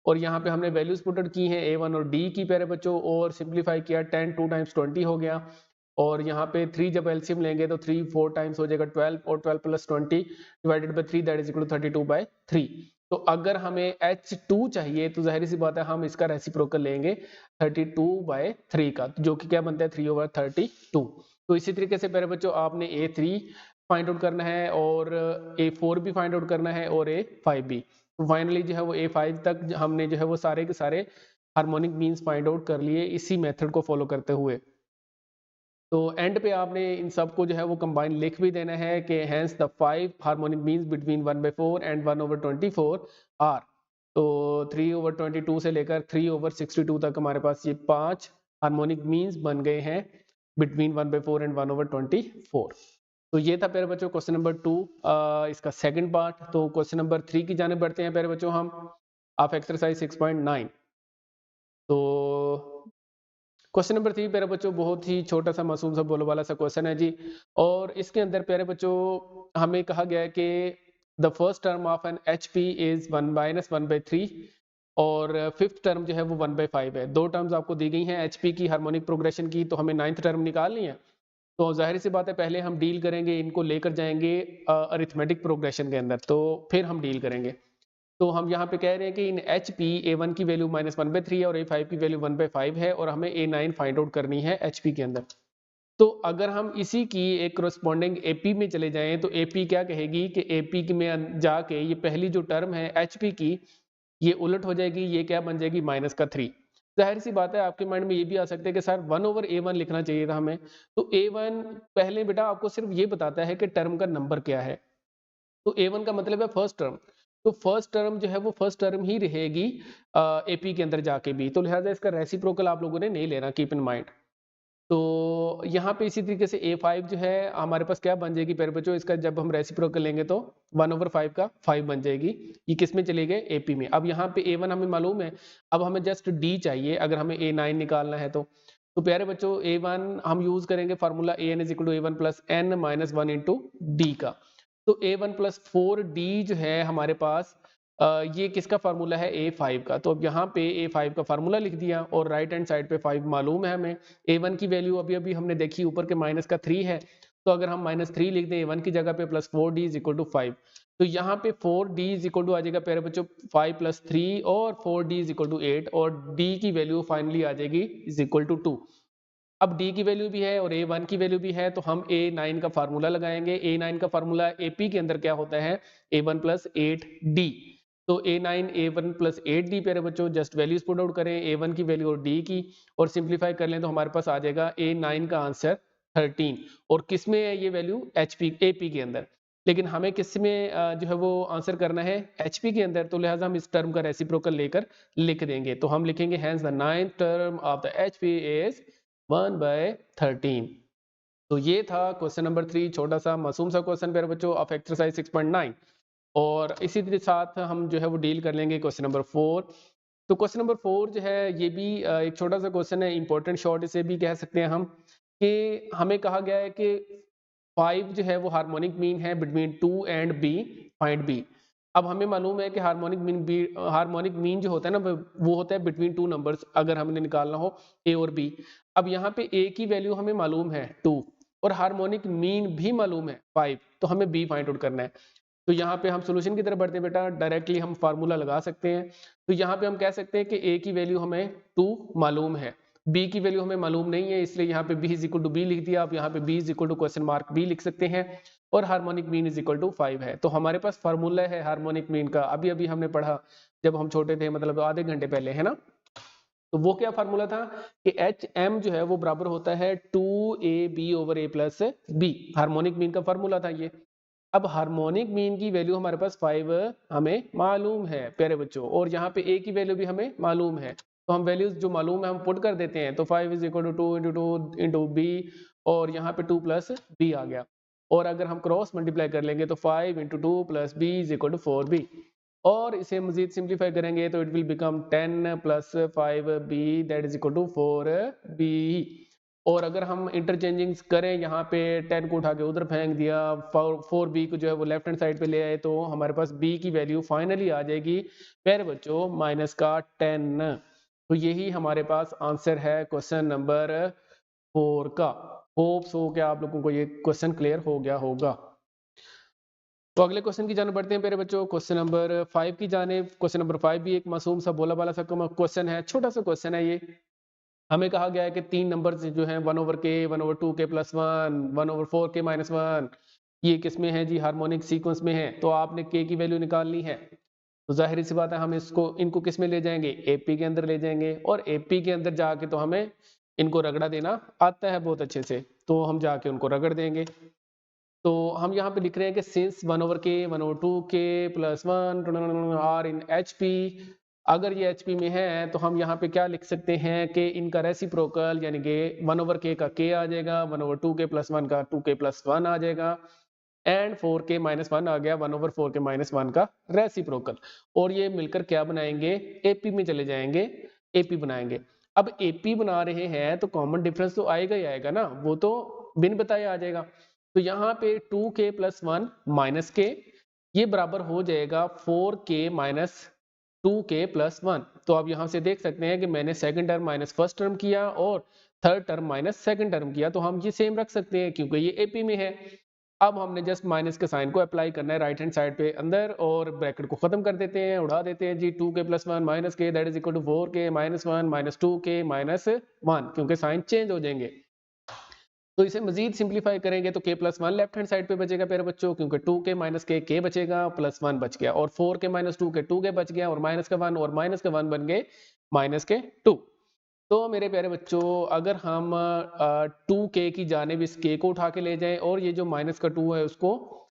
और यहाँ पे हमने वैल्यूज पुट आउट की हैं a1 और d की प्यारे बच्चों, और सिंप्लीफाई किया 10 2 टाइम्स 20 हो गया। और यहाँ पे 3 जब एलसीएम लेंगे तो 3 4 टाइम्स हो जाएगा 12, और 12 plus 20 divided by 3 that is equal to 32/3। तो अगर हमें H2 चाहिए तो जाहिर सी बात है हम इसका रेसिप्रोकल लेंगे 32/3 का, जो कि क्या बनता है 3/32। तो इसी तरीके से प्यारे बच्चों आपने A3 फाइंड आउट करना है, और A4 भी फाइंड आउट करना है, और A5 भी। तो फाइनली जो है वो A5 तक हमने जो है वो सारे के सारे हार्मोनिक मीन्स फाइंड आउट कर लिए इसी मेथड को फॉलो करते हुए। तो एंड पे आपने इन सब को जो है वो कंबाइन लिख भी देना है कि hence the 5 harmonic means between 1/4 and 1/24 are. तो 3/22 से लेकर 3/62 तक हमारे पास ये 5 हार्मोनिक मीन्स बन गए हैं बिटवीन 1/4 एंड 1/24। तो ये था प्यारे बच्चों क्वेश्चन नंबर 2, इसका सेकंड पार्ट। तो क्वेश्चन नंबर 3 की जाने बढ़ते हैं प्यारे बच्चों हम, ऑफ एक्सरसाइज 6.9। तो क्वेश्चन नंबर 3 प्यारे बच्चों बहुत ही छोटा सा मासूम सा बोलो वाला सा क्वेश्चन है जी। और इसके अंदर प्यारे बच्चों हमें कहा गया है कि the first term of an HP is 1-1/3, और फिफ्थ टर्म जो है वो 1/5 है। दो टर्म्स आपको दी गई हैं HP की हार्मोनिक प्रोग्रेशन की, तो हमें नाइन्थ टर्म निकालनी है। तो जाहिर सी बात है पहले हम डील करेंगे, इनको लेकर जाएंगे अरिथमेटिक प्रोग्रेशन के अंदर, तो फिर हम डील करेंगे। तो हम यहाँ पे कह रहे हैं कि इन HP A1 की वैल्यू -1/3 है और A5 की वैल्यू 1/5 है, और हमें A9 फाइंड आउट करनी है HP के अंदर। तो अगर हम इसी की एक करस्पॉन्डिंग AP में चले जाएं तो AP क्या कहेगी कि AP में जाके ये पहली जो टर्म है HP की, ये उलट हो जाएगी, ये क्या बन जाएगी -3। जाहिर सी बात है आपके माइंड में ये भी आ सकता है कि सर 1/A1 लिखना चाहिए था हमें। तो A1 पहले बेटा आपको सिर्फ ये बताता है कि टर्म का नंबर क्या है। तो A1 का मतलब है फर्स्ट टर्म, तो फर्स्ट टर्म जो है वो फर्स्ट टर्म ही रहेगी AP के अंदर जाके भी, तो लिहाजा इसका रेसिप्रोकल आप लोगों ने नहीं लेना, कीप इन माइंड। तो यहाँ पे इसी तरीके से A5 जो है हमारे पास क्या बन जाएगी प्यारे बच्चों, इसका जब हम रेसिप्रोकल लेंगे तो 1/5 का 5 बन जाएगी। ये किस में चले गए, AP में। अब यहाँ पे A1 हमें मालूम है, अब हमें जस्ट D चाहिए अगर हमें A9 निकालना है तो प्यारे बच्चों A1 हम यूज करेंगे formula AN = A1 + N - 1 × D का। तो A1 + 4D जो है हमारे पास ये किसका फार्मूला है, A5 का। तो अब यहाँ पे A5 का फार्मूला लिख दिया, और राइट हैंड साइड पे 5 मालूम है हमें। A1 की वैल्यू अभी अभी हमने देखी ऊपर के माइनस का 3 है, तो अगर हम -3 लिख दें A1 की जगह पे +4D = 5, तो यहाँ पे 4D = आ जाएगा प्यारे बच्चों 5 + 3, और 4D = 8, और D की वैल्यू फाइनली आ जाएगी = 2। अब D की वैल्यू भी है और A1 की वैल्यू भी है, तो हम A9 का फार्मूला लगाएंगे। A9 का फार्मूला AP के अंदर क्या होता है, A1 + 8D। तो A9 A1 + 8D प्यारे बच्चों जस्ट वैल्यूज पुट आउट करें A1 की वैल्यू और D की, और सिंप्लीफाई कर लें तो हमारे पास आ जाएगा A9 का आंसर 13। और किस में है ये वैल्यू, AP के अंदर। लेकिन हमें किस में जो है वो आंसर करना है, HP के अंदर, तो लिहाजा हम इस टर्म का रेसिप्रोकल लेकर लिख देंगे। तो हम लिखेंगे hence the ninth term of the HP is 1/13। तो ये था क्वेश्चन नंबर 3, छोटा सा मासूम सा क्वेश्चन प्यारे बच्चों ऑफ एक्सरसाइज 6.9। और इसी के साथ हम जो है वो डील कर लेंगे क्वेश्चन नंबर 4। तो क्वेश्चन नंबर 4 जो है ये भी एक छोटा सा क्वेश्चन है, इंपॉर्टेंट शॉर्ट इसे भी कह सकते हैं हम, कि हमें कहा गया है कि 5 जो है वो हार्मोनिक मीन है between 2 and B, find B। अब हमें मालूम है कि हार्मोनिक मीन जो होता है ना वो होता है बिटवीन 2 नंबर्स, अगर हमने निकालना हो A और B। अब यहाँ पे A की वैल्यू हमें मालूम है 2, और हार्मोनिक मीन भी मालूम है 5, तो हमें B फाइंड आउट करना है। तो यहाँ पे हम सोल्यूशन की तरफ बढ़ते हैं बेटा, डायरेक्टली हम फार्मूला लगा सकते हैं। तो यहाँ पे हम कह सकते हैं कि A की वैल्यू हमें 2 मालूम है, B की वैल्यू हमें मालूम नहीं है, इसलिए यहाँ पे B = B लिख दिया। आप यहाँ पे B = B लिख सकते हैं, और हार्मोनिक मीन = 5 है। तो हमारे पास फार्मूला है हार्मोनिक मीन का, अभी अभी हमने पढ़ा जब हम छोटे थे, मतलब आधे घंटे पहले, है ना। तो वो क्या फार्मूला था कि HM जो है वो बराबर होता है 2AB/A + B, हार्मोनिक मीन का फार्मूला था ये। अब हार्मोनिक मीन की वैल्यू हमारे पास 5 हमें मालूम है प्यारे बच्चों, और यहाँ पे A की वैल्यू भी हमें मालूम है, तो हम वैल्यूज जो मालूम है हम पुट कर देते हैं। तो 5 = 2 × 2 × B, और यहाँ पे 2 प्लस बी आ गया। और अगर हम क्रॉस मल्टीप्लाई कर लेंगे तो 5 into 2 plus B is equal to 4b। और इसे मजीद सिंप्लीफाई करेंगे तो it will become 10 plus 5b that is equal to 4b। और अगर हम इंटरचेंजिंग करें, यहाँ पे 10 को उठा के उधर फेंक दिया, 4b को जो है वो लेफ्ट हैंड साइड पे ले आए, तो हमारे पास b की वैल्यू फाइनली आ जाएगी प्यारे बच्चों माइनस का 10। तो यही हमारे पास आंसर है क्वेश्चन नंबर 4 का। होप सो क्या आप लोगों को ये क्वेश्चन क्लियर हो गया होगा। तो अगले क्वेश्चन की जाने बढ़ते हैं प्यारे बच्चों, क्वेश्चन नंबर 5 की जाने। क्वेश्चन नंबर 5 भी एक मासूम सा बोला बाला सा क्वेश्चन है, छोटा सा क्वेश्चन है ये। हमें कहा गया है कि 3 नंबर जो हैं 1/k, 1/2k plus 1, 1/4k minus 1, ये किस में है जी? हार्मोनिक सीक्वेंस में है। तो आपने k की वैल्यू निकालनी है, तो जाहिर सी बात है हम इनको किस में ले जाएंगे? एपी के अंदर ले जाएंगे। और एपी के अंदर जाके तो हमें इनको रगड़ा देना आता है बहुत अच्छे से, तो हम जाके उनको रगड़ देंगे। तो हम यहाँ पे लिख रहे हैं कि since 1/k, 1/2k plus 1 are in HP। अगर ये HP में है तो हम यहाँ पे क्या लिख सकते हैं कि इनका रेसिप्रोकल यानी कि 1/k का k आ जाएगा, 1/2k प्लस 1 का 2k प्लस 1 आ जाएगा, एंड 4k माइनस 1 आ गया 1/4k माइनस 1 का रेसिप्रोकल। और ये मिलकर क्या बनाएंगे? AP में चले जाएंगे, AP बनाएंगे। अब AP बना रहे हैं तो कॉमन डिफरेंस तो आएगा ही आएगा ना, वो तो बिन बताए आ जाएगा। तो यहाँ पे 2k प्लस 1 माइनस k, ये बराबर हो जाएगा 4k माइनस 2k प्लस 1। तो आप यहाँ से देख सकते हैं कि मैंने second term minus first term किया और third term minus second term किया, तो हम ये सेम रख सकते हैं क्योंकि ये AP में है। अब हमने जस्ट माइनस के साइन को अप्लाई करना है राइट हैंड साइड पे अंदर, और ब्रैकेट को खत्म कर देते हैं, उड़ा देते हैं जी। 2k plus 1 minus k that is equal to 4k minus 1 minus 2k minus 1, क्योंकि साइन चेंज हो जाएंगे। तो इसे मजीद सिंप्लीफाई करेंगे तो k plus 1 left hand side पे बचेगा प्यारे बच्चों, क्योंकि 2k माइनस k बचेगा, प्लस 1 बच गया, और 4k माइनस 2k 2k बच गया, और माइनस का 1 और माइनस का 1 बन गए माइनस के 2। तो मेरे प्यारे बच्चों अगर हम 2k की जानिब इस k को उठा के ले जाएं और ये जो माइनस का 2 है उसको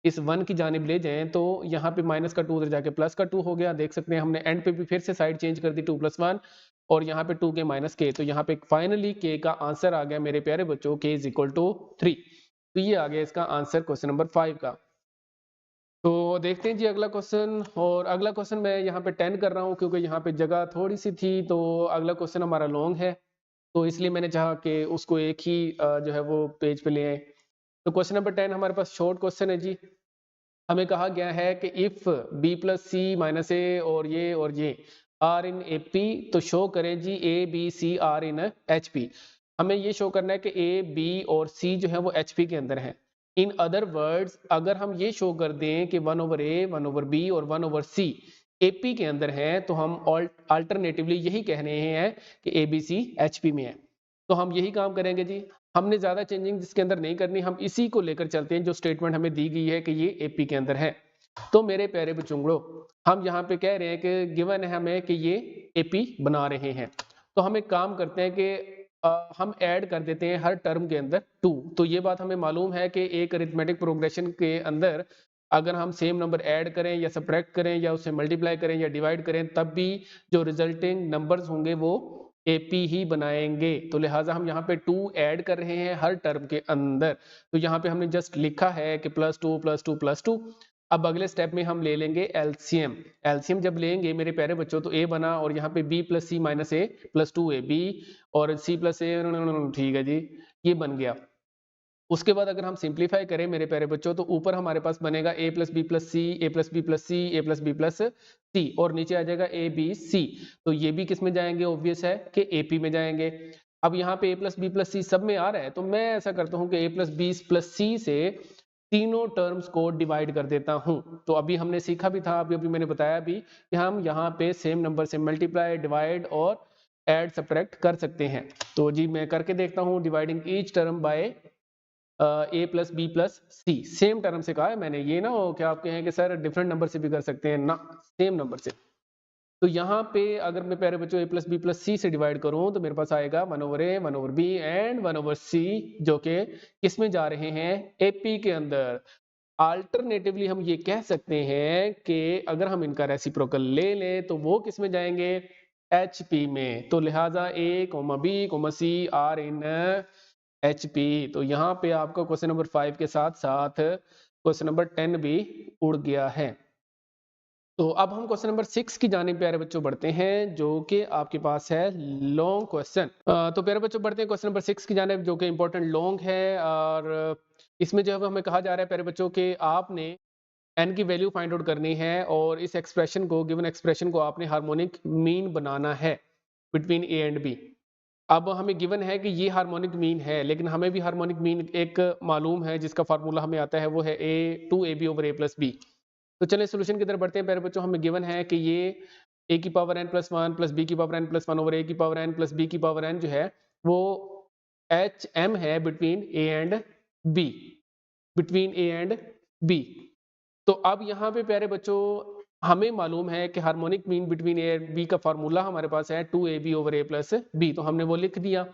इस 1 की जानिब ले जाएं, तो यहाँ पे माइनस का 2 उधर जाके प्लस का 2 हो गया। देख सकते हैं हमने एंड पे भी फिर से साइड चेंज कर दी 2 प्लस 1, और यहाँ पे 2k माइनस k, तो यहाँ पे फाइनली k का आंसर आ गया मेरे प्यारे बच्चों k इज इक्वल टू 3। तो ये आ गया इसका आंसर क्वेश्चन नंबर 5 का। तो देखते हैं जी अगला क्वेश्चन। और अगला क्वेश्चन मैं यहाँ पे 10 कर रहा हूँ क्योंकि यहाँ पे जगह थोड़ी सी थी, तो अगला क्वेश्चन हमारा लॉन्ग है, तो इसलिए मैंने चाहा कि उसको एक ही जो है वो पेज पे ले आए। तो क्वेश्चन नंबर 10 हमारे पास शॉर्ट क्वेश्चन है जी। हमें कहा गया है कि if b plus c minus a और ये आर इन AP, तो शो करें जी ABC आर इन HP। हमें ये शो करना है कि A, B और C जो है वो HP के अंदर है। इन अदर वर्ड्स अगर हम ये शो कर दें कि 1/A, 1/B और 1/C AP के अंदर है, तो हम अल्टरनेटिवली यही कह रहे हैं कि ABC HP में है। तो हम यही काम करेंगे जी। हमने ज्यादा चेंजिंग जिसके अंदर नहीं करनी, हम इसी को लेकर चलते हैं जो स्टेटमेंट हमें दी गई है कि ये AP के अंदर है। तो मेरे प्यारे बच्चों, हम यहाँ पे कह रहे हैं कि गिवन है हमें कि ये AP बना रहे हैं, तो हम एक काम करते हैं कि हम ऐड कर देते हैं हर टर्म के अंदर 2। तो ये बात हमें मालूम है कि एक अरिथमेटिक प्रोग्रेशन के अंदर अगर हम सेम नंबर ऐड करें या सब्ट्रैक्ट करें या उसे मल्टीप्लाई करें या डिवाइड करें, तब भी जो रिजल्टिंग नंबर्स होंगे वो AP ही बनाएंगे। तो लिहाजा हम यहाँ पे 2 ऐड कर रहे हैं हर टर्म के अंदर। तो यहाँ पे हमने जस्ट लिखा है कि +2 +2 +2। अब अगले स्टेप में हम ले लेंगे एलसीएम। एलसीएम जब लेंगे मेरे प्यारे बच्चों, तो A बना, और यहाँ पे B प्लस सी माइनस ए प्लस 2AB और C प्लस ए, ठीक है जी, ये बन गया। उसके बाद अगर हम सिंप्लीफाई करें मेरे प्यारे बच्चों, तो ऊपर हमारे पास बनेगा A plus b plus c, A plus b plus c, A plus b plus c, और नीचे आ जाएगा ABC। तो ये भी किस में जाएंगे? ऑब्वियस है कि AP में जाएंगे। अब यहाँ पे A प्लस बी प्लस सी सब में आ रहा है, तो मैं ऐसा करता हूँ कि A प्लस बी प्लस सी से तीनों टर्म्स को डिवाइड कर देता हूँ। तो अभी हमने सीखा भी था, अभी मैंने बताया भी कि हम यहाँ पे सेम नंबर से मल्टीप्लाई, डिवाइड और एड सब्ट्रैक्ट कर सकते हैं। तो जी मैं करके देखता हूँ, dividing each term by A plus b plus c. Same term से कहा है मैंने, ये ना हो क्या आप कहें कि सर डिफरेंट नंबर से भी कर सकते हैं ना, सेम नंबर से। तो यहाँ पे अगर मैं प्यारे बच्चों A प्लस बी प्लस सी से डिवाइड करूं, तो मेरे पास आएगा 1/A 1/B एंड 1/C, जो कि किस में जा रहे हैं? AP के अंदर। अल्टरनेटिवली हम ये कह सकते हैं कि अगर हम इनका रेसिप्रोकल ले लें तो वो किस में जाएंगे? HP में। तो लिहाजा A, B, C are in HP। तो यहाँ पे आपका क्वेश्चन नंबर 5 के साथ साथ क्वेश्चन नंबर 10 भी उड़ गया है। तो अब हम क्वेश्चन नंबर 6 की जानिब प्यारे बच्चों बढ़ते हैं, जो कि आपके पास है लॉन्ग क्वेश्चन। तो प्यारे बच्चों बढ़ते हैं क्वेश्चन नंबर 6 की जानिब, जो कि इंपॉर्टेंट लॉन्ग है। और इसमें जो है हमें कहा जा रहा है प्यारे बच्चों कि आपने n की वैल्यू फाइंड आउट करनी है और इस एक्सप्रेशन को, गिवन एक्सप्रेशन को आपने हार्मोनिक मीन बनाना है बिटवीन A एंड B। अब हमें गिवन है कि ये हार्मोनिक मीन है, लेकिन हमें भी हार्मोनिक मीन एक मालूम है जिसका फार्मूला हमें आता है, वो है A2AB over A plus B। तो चलिए सोल्यूशन की तरफ बढ़ते हैं प्यारे बच्चों। हमें गिवन है कि ये a की power n plus one plus b की power n plus one over a की पावर n प्लस बी की पावर n जो है वो HM है between a and b, between a and b। तो अब यहाँ पे प्यारे बच्चों हमें मालूम है कि harmonic mean between a and b का फार्मूला हमारे पास है 2ab over a plus b। तो हमने वो लिख दिया।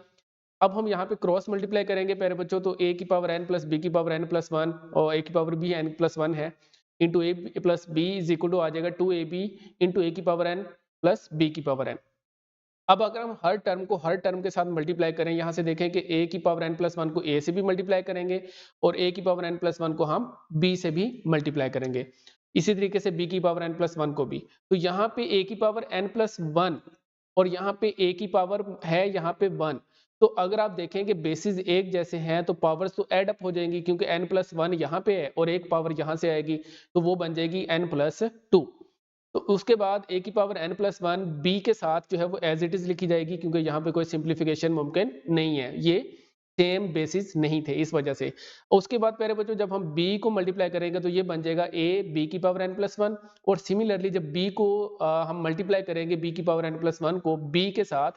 अब हम यहाँ पे क्रॉस मल्टीप्लाई करेंगे प्यारे बच्चों, तो a की पावर n प्लस बी की पावर n प्लस वन और a की power b n plus one है, into a plus B is equal to आ जाएगा 2ab इंटू ए की पावर n प्लस बी की पावर n। अब अगर हम हर टर्म के साथ मल्टीप्लाई करें, यहाँ से देखें कि a की पावर n प्लस वन को a से भी मल्टीप्लाई करेंगे और a की पावर n प्लस वन को हम b से भी मल्टीप्लाई करेंगे, इसी तरीके से b की पावर n प्लस वन को भी। तो यहाँ पे a की पावर n प्लस वन और यहाँ पे a की पावर है यहाँ पे वन। तो अगर आप देखें कि बेसिस एक जैसे हैं तो पावर्स तो ऐड अप हो जाएंगी, क्योंकि n प्लस वन यहाँ पे है और एक पावर यहाँ से आएगी, तो वो बन जाएगी n प्लस टू। तो उसके बाद a की power n plus one b के साथ जो है वो एज इट इज लिखी जाएगी, क्योंकि यहाँ पे कोई सिंप्लीफिकेशन मुमकिन नहीं है, ये सेम बेसिस नहीं थे इस वजह से। उसके बाद प्यारे बच्चों जब हम b को मल्टीप्लाई करेंगे तो ये बन जाएगा a b की पावर n प्लस वन, और सिमिलरली जब b को हम मल्टीप्लाई करेंगे b की पावर n प्लस वन को b के साथ,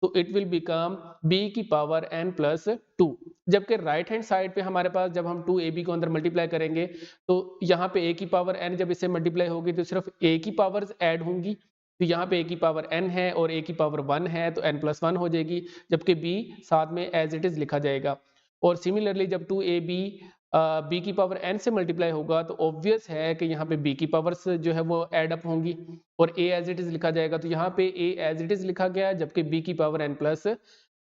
तो इट विल बिकम b की पावर n प्लस टू। जबकि राइट हैंड साइड पे हमारे पास जब हम 2ab को अंदर मल्टीप्लाई करेंगे तो यहाँ पे a की पावर n जब इससे मल्टीप्लाई होगी तो सिर्फ a की पावर्स ऐड होंगी, तो यहाँ पे a की पावर n है और a की पावर 1 है तो n प्लस वन हो जाएगी, जबकि b साथ में एज इट इज लिखा जाएगा। और सिमिलरली जब 2ab b की पावर n से मल्टीप्लाई होगा तो ऑब्वियस है कि यहाँ पे b की पावर्स जो है वो ऐड अप होंगी और a एज इट इज लिखा जाएगा। तो यहाँ पे a एज इट इज लिखा गया, जबकि b की पावर n प्लस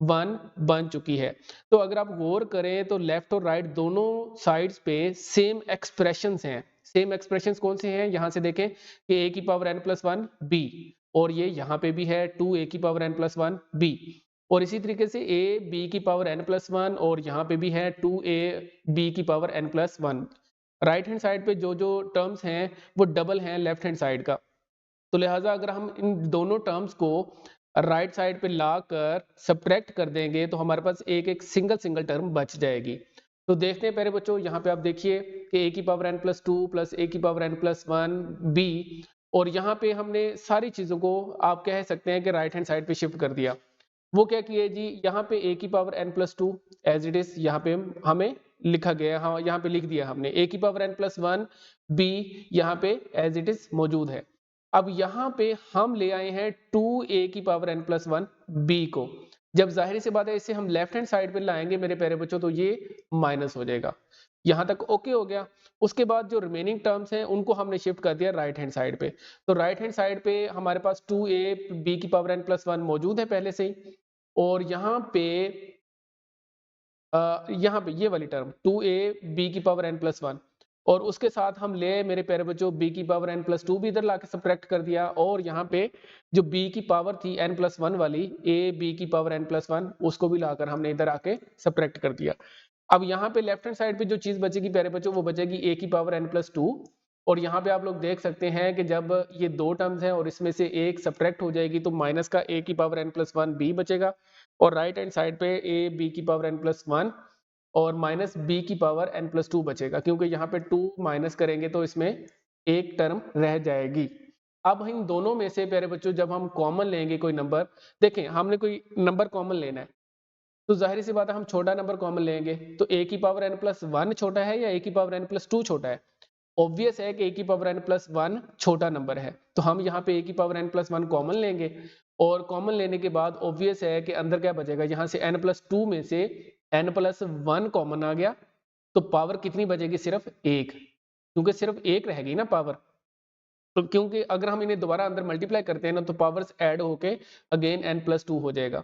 वन बन चुकी है। तो अगर आप गौर करें तो लेफ्ट और राइट दोनों साइड्स पे सेम एक्सप्रेशंस हैं। सेम एक्सप्रेशंस कौन से हैं, यहाँ से देखें कि a की power n plus one b, और ये यहाँ पे भी है 2a की power n plus one b, और इसी तरीके से a b की पावर n प्लस वन और यहाँ पे भी है 2a b की power n plus one. Right hand side पे जो जो टर्म्स हैं वो डबल हैं लेफ्ट हैंड साइड का, तो लिहाजा अगर हम इन दोनों टर्म्स को राइट साइड पे ला कर सब्ट्रैक्ट कर देंगे तो हमारे पास एक एक सिंगल टर्म बच जाएगी। तो देखते हैं प्यारे बच्चों, यहाँ पे आप देखिए कि a की power n plus two plus a की power n plus one b, और यहाँ पे हमने सारी चीज़ों को आप कह सकते हैं कि राइट हैंड साइड पे शिफ्ट कर दिया। वो क्या किए जी, यहाँ पे a की power n plus two as it is यहाँ पे हमें लिखा गया, हाँ यहाँ पे लिख दिया हमने a की power n plus one b यहाँ पे एज इट इज मौजूद है। अब यहाँ पे हम ले आए हैं 2a की power n plus one b को, जब जाहिर सी बात है इसे हम लेफ्ट हैंड साइड पे लाएंगे मेरे प्यारे बच्चों तो ये माइनस हो जाएगा। यहाँ तक ओके हो गया। उसके बाद जो रिमेनिंग टर्म्स हैं उनको हमने शिफ्ट कर दिया राइट हैंड साइड पे। तो राइट हैंड साइड पे हमारे पास 2a b की पावर n प्लस वन मौजूद है पहले से ही, और यहाँ पे ये वाली टर्म 2a b की पावर n प्लस वन, और उसके साथ हम ले मेरे प्यारे बच्चों b की पावर n प्लस टू भी इधर लाके सब्ट्रैक्ट कर दिया, और यहाँ पे जो b की पावर थी n प्लस वन वाली a b की पावर n प्लस वन उसको भी लाकर हमने इधर आके सब्ट्रैक्ट कर दिया। अब यहाँ पे लेफ्ट हैंड साइड पे जो चीज बचेगी प्यारे बच्चों वो बचेगी a की पावर n प्लस टू, और यहाँ पे आप लोग देख सकते हैं कि जब ये दो टर्म्स हैं और इसमें से एक सब्ट्रैक्ट हो जाएगी तो माइनस का a की power n plus one b बचेगा, और राइट हैंड साइड पे a b की पावर n प्लस वन और माइनस b की पावर n प्लस टू बचेगा, क्योंकि यहाँ पे 2 माइनस करेंगे तो इसमें एक टर्म रह जाएगी। अब इन दोनों में से प्यारे बच्चों जब हम कॉमन लेंगे कोई नंबर, देखें हमने कोई नंबर कॉमन लेना है तो जाहिर सी बात है हम छोटा नंबर कॉमन लेंगे, तो a की पावर n प्लस वन छोटा है या a की पावर n प्लस टू छोटा है। ऑब्वियस है कि a की पावर n प्लस वन छोटा नंबर है, तो हम यहाँ पे a की power n plus one common लेंगे, और कॉमन लेने के बाद ऑब्वियस है कि अंदर क्या बचेगा, यहाँ से n प्लस टू में से n प्लस वन कॉमन आ गया, तो पावर कितनी बचेगी, सिर्फ एक, क्योंकि सिर्फ एक रहेगी ना पावर। तो क्योंकि अगर हम इन्हें दोबारा अंदर मल्टीप्लाई करते हैं ना तो पावर्स ऐड होके अगेन n प्लस टू हो जाएगा।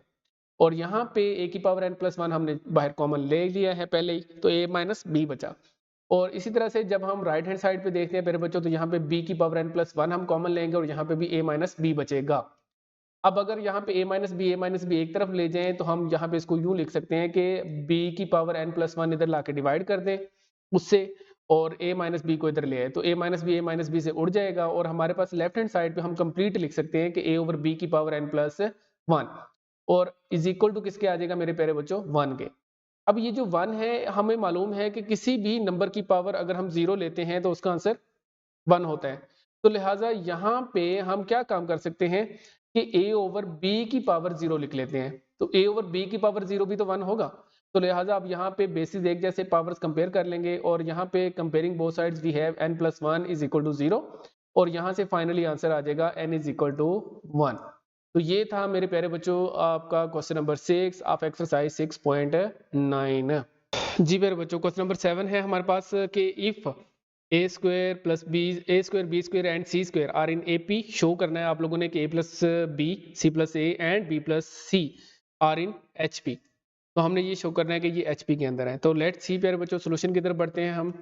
और यहाँ पे a की पावर n प्लस 1 हमने बाहर कॉमन ले लिया है पहले ही, तो a माइनस b बचा। और इसी तरह से जब हम राइट हैंड साइड पे देखते हैं मेरे बच्चों, तो यहाँ पे b की पावर n प्लस 1 हम कॉमन लेंगे और यहाँ पे भी a माइनस b बचेगा। अब अगर यहाँ पे a माइनस b एक तरफ ले जाएं तो हम यहाँ पे इसको यूं लिख सकते हैं कि b की पावर n प्लस 1 इधर लाके डिवाइड कर दें उससे, और a माइनस बी को इधर ले आए, तो a माइनस बी से उड़ जाएगा और हमारे पास लेफ्ट हैंड साइड पे हम कंप्लीट लिख सकते हैं कि a ओवर b की पावर n प्लस 1 और इज इक्वल टू किसके आ जाएगा मेरे प्यारे बच्चों, 1 के। अब ये जो 1 है, हमें मालूम है कि किसी भी नंबर की पावर अगर हम 0 लेते हैं तो उसका आंसर 1 होता है। तो लिहाजा यहाँ पे हम क्या काम कर सकते हैं कि a ओवर b की पावर 0 लिख लेते हैं, तो a ओवर b की पावर 0 भी तो 1 होगा। तो लिहाजा अब यहाँ पे बेसिस एक जैसे पावर्स कंपेयर कर लेंगे और यहाँ पे comparing both sides we have n plus 1 is equal to 0 और यहाँ से फाइनली आंसर आ जाएगा n इज इक्वल टू 1। तो ये था मेरे प्यारे बच्चों आपका क्वेश्चन नंबर 6 ऑफ एक्सरसाइज 6.9। जी मेरे बच्चों क्वेश्चन नंबर 7 है हमारे पास कि if a square plus B, A square B square and C square are in AP, show करना है आप लोगों ने कि a plus B, C plus A and b plus C are in HP। तो हमने ये शो करना है कि ये HP के अंदर है। तो लेट्स सी प्यारे बच्चों सोल्यूशन की तरफ बढ़ते हैं हम।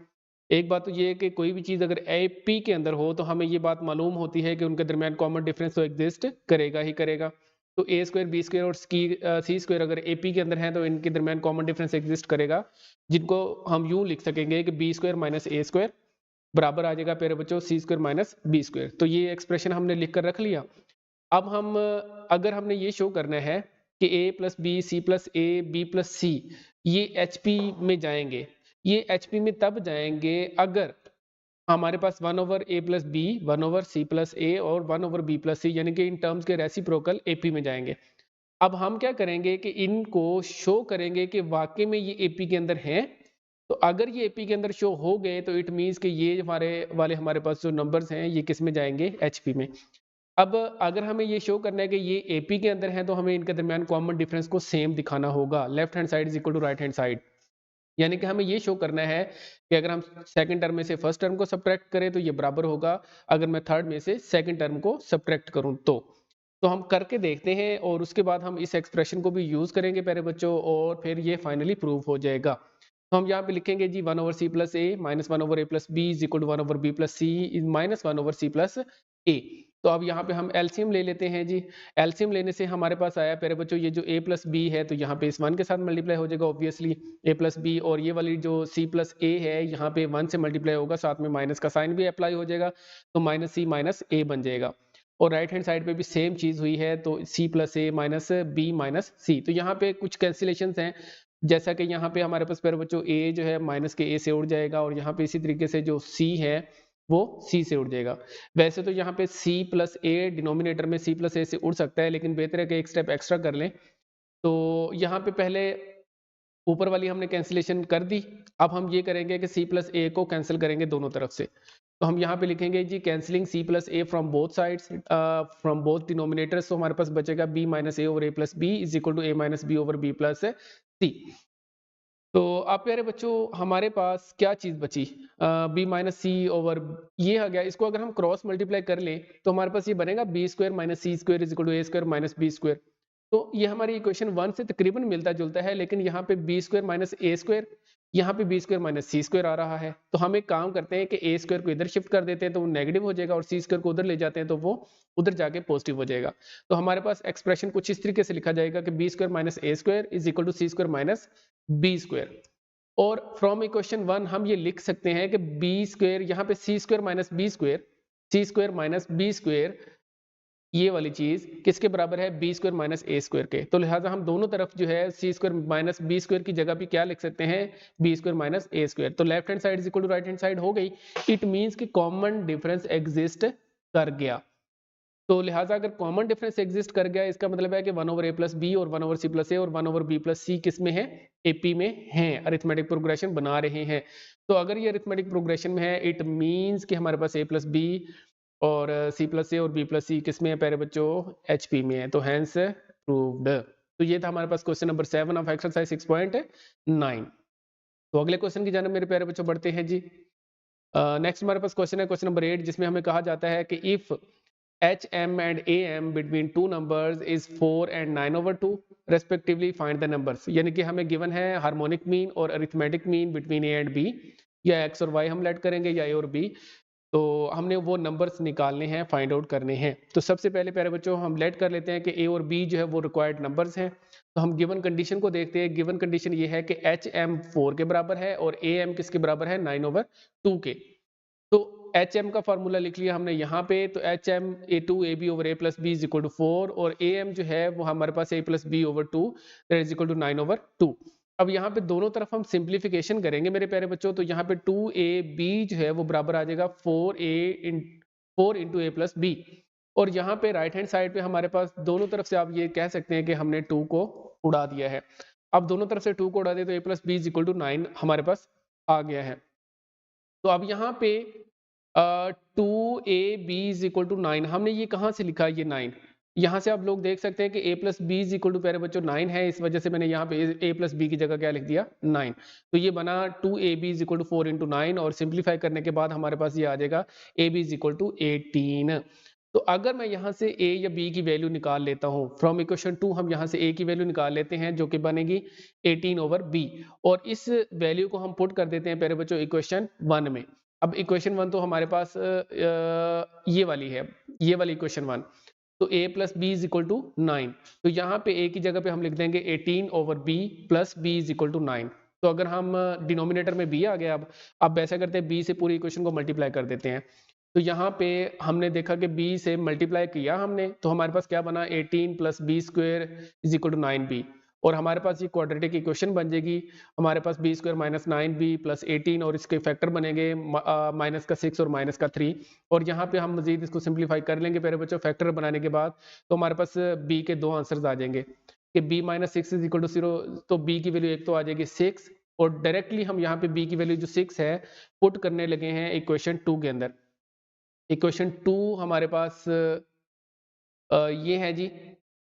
एक बात तो ये है कि कोई भी चीज़ अगर AP के अंदर हो तो हमें ये बात मालूम होती है कि उनके दरमियान कॉमन डिफरेंस तो एग्जिस्ट करेगा ही करेगा। तो a स्क्वायर बी स्क्वायर और सी स्क्वायर अगर AP के अंदर है तो इनके दरमियान कॉमन डिफरेंस एग्जिस्ट करेगा, जिनको हम यूं लिख सकेंगे कि b square minus A square बराबर आ जाएगा प्यारे बच्चों सी स्क्वायर माइनस बी स्क्वायर। तो ये एक्सप्रेशन हमने लिख कर रख लिया। अब हम अगर हमने ये शो करना है कि a plus B, C plus a, b plus c ये HP में जाएंगे, ये HP में तब जाएंगे अगर हमारे पास 1 over a plus b, 1 over c plus a और 1 ओवर b प्लस सी, यानी कि इन टर्म्स के रेसिप्रोकल AP में जाएंगे। अब हम क्या करेंगे कि इनको शो करेंगे कि वाकई में ये AP के अंदर हैं। तो अगर ये AP के अंदर शो हो गए तो इट मीन्स कि ये हमारे पास जो नंबर्स हैं ये किस में जाएंगे, HP में। अब अगर हमें ये शो करना है कि ये AP के अंदर है तो हमें इनके दरमियान कॉमन डिफरेंस को सेम दिखाना होगा, left hand side is equal to right hand side. यानी कि हमें ये शो करना है कि अगर हम सेकंड टर्म में से फर्स्ट टर्म को सब्ट्रैक्ट करें तो ये बराबर होगा, अगर मैं थर्ड में से सेकंड टर्म को सब्ट्रैक्ट करूं तो हम करके देखते हैं और उसके बाद हम इस एक्सप्रेशन को भी यूज करेंगे प्यारे बच्चों और फिर ये फाइनली प्रूव हो जाएगा। तो हम यहाँ पे लिखेंगे जी 1 over c plus a minus 1 over a plus B is equal to 1 over b plus c minus 1 over c plus a. तो अब यहाँ पे हम एलसीएम ले लेते हैं जी। एलसीएम लेने से हमारे पास आया प्यारे बच्चों ये जो a प्लस बी है तो यहाँ पे इस 1 के साथ मल्टीप्लाई हो जाएगा ऑब्वियसली a प्लस बी, और ये वाली जो c प्लस ए है यहाँ पे 1 से मल्टीप्लाई होगा, साथ में माइनस का साइन भी अप्लाई हो जाएगा, तो माइनस सी माइनस ए बन जाएगा। और राइट हैंड साइड पे भी सेम चीज हुई है, तो c plus a minus B minus सी। तो यहाँ पे कुछ कैंसिलेशन हैं, जैसा कि यहाँ पे हमारे पास प्यारे बच्चों a जो है माइनस के a से उड़ जाएगा और यहाँ पे इसी तरीके से जो c है वो c से उड़ जाएगा। वैसे तो यहाँ पे c प्लस ए डिनोमिनेटर में c प्लस ए से उड़ सकता है, लेकिन बेहतर है कि एक स्टेप एक्स्ट्रा कर लें। तो यहाँ पे पहले ऊपर वाली हमने कैंसिलेशन कर दी, अब हम ये करेंगे कि c प्लस ए को कैंसिल करेंगे दोनों तरफ से। तो हम यहाँ पे लिखेंगे जी cancelling c plus a from both sides from both denominators, तो हमारे पास बचेगा b minus a over a plus B is equal to a minus b over b plus c. तो आप प्यारे बच्चों हमारे पास क्या चीज बची, b माइनस सी ओवर ये आ गया। इसको अगर हम क्रॉस मल्टीप्लाई कर लें तो हमारे पास ये बनेगा B square minus C square is equal to A square minus B square. तो ये हमारी इक्वेशन 1 से तकरीबन मिलता जुलता है, लेकिन यहाँ पे B square minus A square, यहाँ पे B square minus C square आ रहा है। तो हम एक काम करते हैं कि ए स्क्वायर को इधर शिफ्ट कर देते हैं तो वो नेगेटिव हो जाएगा, और सी स्क्वायर को उधर ले जाते हैं तो वो उधर जाके पॉजिटिव हो जाएगा। तो हमारे पास एक्सप्रेशन कुछ इस तरीके से लिखा जाएगा कि B square minus A square is equal to C square minus B square. और फ्रॉम इक्वेशन 1 हम ये लिख सकते हैं कि बी स्क्वायर, यहाँ पे C square minus B square, C square minus B square, ये वाली चीज किसके बराबर है, B square minus A square के। तो लिहाजा हम दोनों तरफ जो है C square minus B square की जगह पे क्या लिख सकते हैं, B square minus A square. तो left hand side is equal to right hand side हो गई। इट मींस कि कॉमन डिफरेंस एग्जिस्ट कर गया। तो लिहाजा अगर कॉमन डिफरेंस एग्जिस्ट कर गया इसका मतलब है कि 1 ओवर ए प्लस बी और 1 ओवर सी प्लस ए और 1 ओवर बी प्लस सी किस में है, AP में है, अरिथमेटिक प्रोग्रेशन बना रहे हैं। तो अगर ये अरिथमेटिक प्रोग्रेशन में है इट मींस कि हमारे पास a प्लस बी और c प्लस ए और b प्लस सी किस में है प्यारे बच्चों, HP में है। तो हैंस प्रूव्ड। तो ये था हमारे पास क्वेश्चन नंबर 7 ऑफ एक्सरसाइज 6.9। तो अगले क्वेश्चन की जानब मेरे प्यारे बच्चों बढ़ते हैं जी। नेक्स्ट हमारे पास क्वेश्चन है क्वेश्चन नंबर 8, जिसमें हमें कहा जाता है कि if HM and AM between two numbers is 4 and 9/2 respectively. Find the numbers. यानी कि हमें गिवन है हार्मोनिक मीन और arithmetic mean between A and B, या X और Y हम लेट करेंगे या A और B। तो हमने वो नंबर्स निकालने हैं, फाइंड आउट करने हैं। तो सबसे पहले प्यारे बच्चों हम लेट कर लेते हैं कि A और B जो है वो रिक्वायर्ड नंबर्स हैं। तो हम गिवन कंडीशन को देखते हैं। गिवन कंडीशन ये है कि HM 4 के बराबर है और AM किसके बराबर है, 9/2 के। तो HM का फार्मूला लिख लिया हमने यहाँ पे। तो HM A2AB over A plus B is equal to 4 और AM जो है वो हमारे पास A plus B over 2 that is equal to 9/2। अब यहाँ पे दोनों तरफ हम सिंप्लीफिकेशन करेंगे मेरे प्यारे बच्चों। तो यहाँ पे 2AB जो है वो बराबर आ जाएगा 4 into A plus B। और यहाँ पे राइट हैंड साइड पे हमारे पास दोनों तरफ से आप ये कह सकते हैं कि हमने 2 को उड़ा दिया है। अब दोनों तरफ से 2 को उड़ा दे तो A plus B is equal to 9 हमारे पास आ गया है। तो अब यहाँ पे 2AB इज इक्वल टू 9, हमने ये कहाँ से लिखा ये 9? यहाँ से आप लोग देख सकते हैं कि A plus B is equal to प्यारे बच्चों 9 है, इस वजह से मैंने यहाँ पे A प्लस बी की जगह क्या लिख दिया, 9। तो ये बना 2AB is equal to 4 into 9 और सिंप्लीफाई करने के बाद हमारे पास ये आ जाएगा AB इज इक्वल टू 18। तो अगर मैं यहाँ से A या B की वैल्यू निकाल लेता हूँ फ्रॉम इक्वेशन 2, हम यहाँ से A की वैल्यू निकाल लेते हैं जो कि बनेगी 18/B और इस वैल्यू को हम पुट कर देते हैं प्यारे बच्चों इक्वेशन 1 में। अब इक्वेशन 1 तो हमारे पास ये वाली है, ये वाली इक्वेशन 1। तो A plus B is equal to 9। तो यहाँ पे A की जगह पे हम लिख देंगे 18/B plus B is equal to 9। तो अगर हम डिनोमिनेटर में B आ गया, अब ऐसा करते हैं B से पूरी इक्वेशन को मल्टीप्लाई कर देते हैं। तो यहाँ पे हमने देखा कि B से मल्टीप्लाई किया हमने, तो हमारे पास क्या बना 18 plus B square is equal to 9B और हमारे पास ये क्वाड्रेटिक इक्वेशन बन जाएगी। हमारे पास b square minus 9B plus 18 और इसके फैक्टर बनेंगे माइनस का 6 और माइनस का 3 और यहाँ पे हम मजीद इसको सिंप्लीफाई कर लेंगे प्यारे बच्चों फैक्टर बनाने के बाद। तो हमारे पास B के दो आंसर्स आ जाएंगे कि B minus 6 is equal to 0। तो B की वैल्यू एक तो आ जाएगी 6 और डायरेक्टली हम यहाँ पे B की वैल्यू जो 6 है पुट करने लगे हैं इक्वेशन 2 के अंदर। इक्वेशन 2 हमारे पास ये है जी,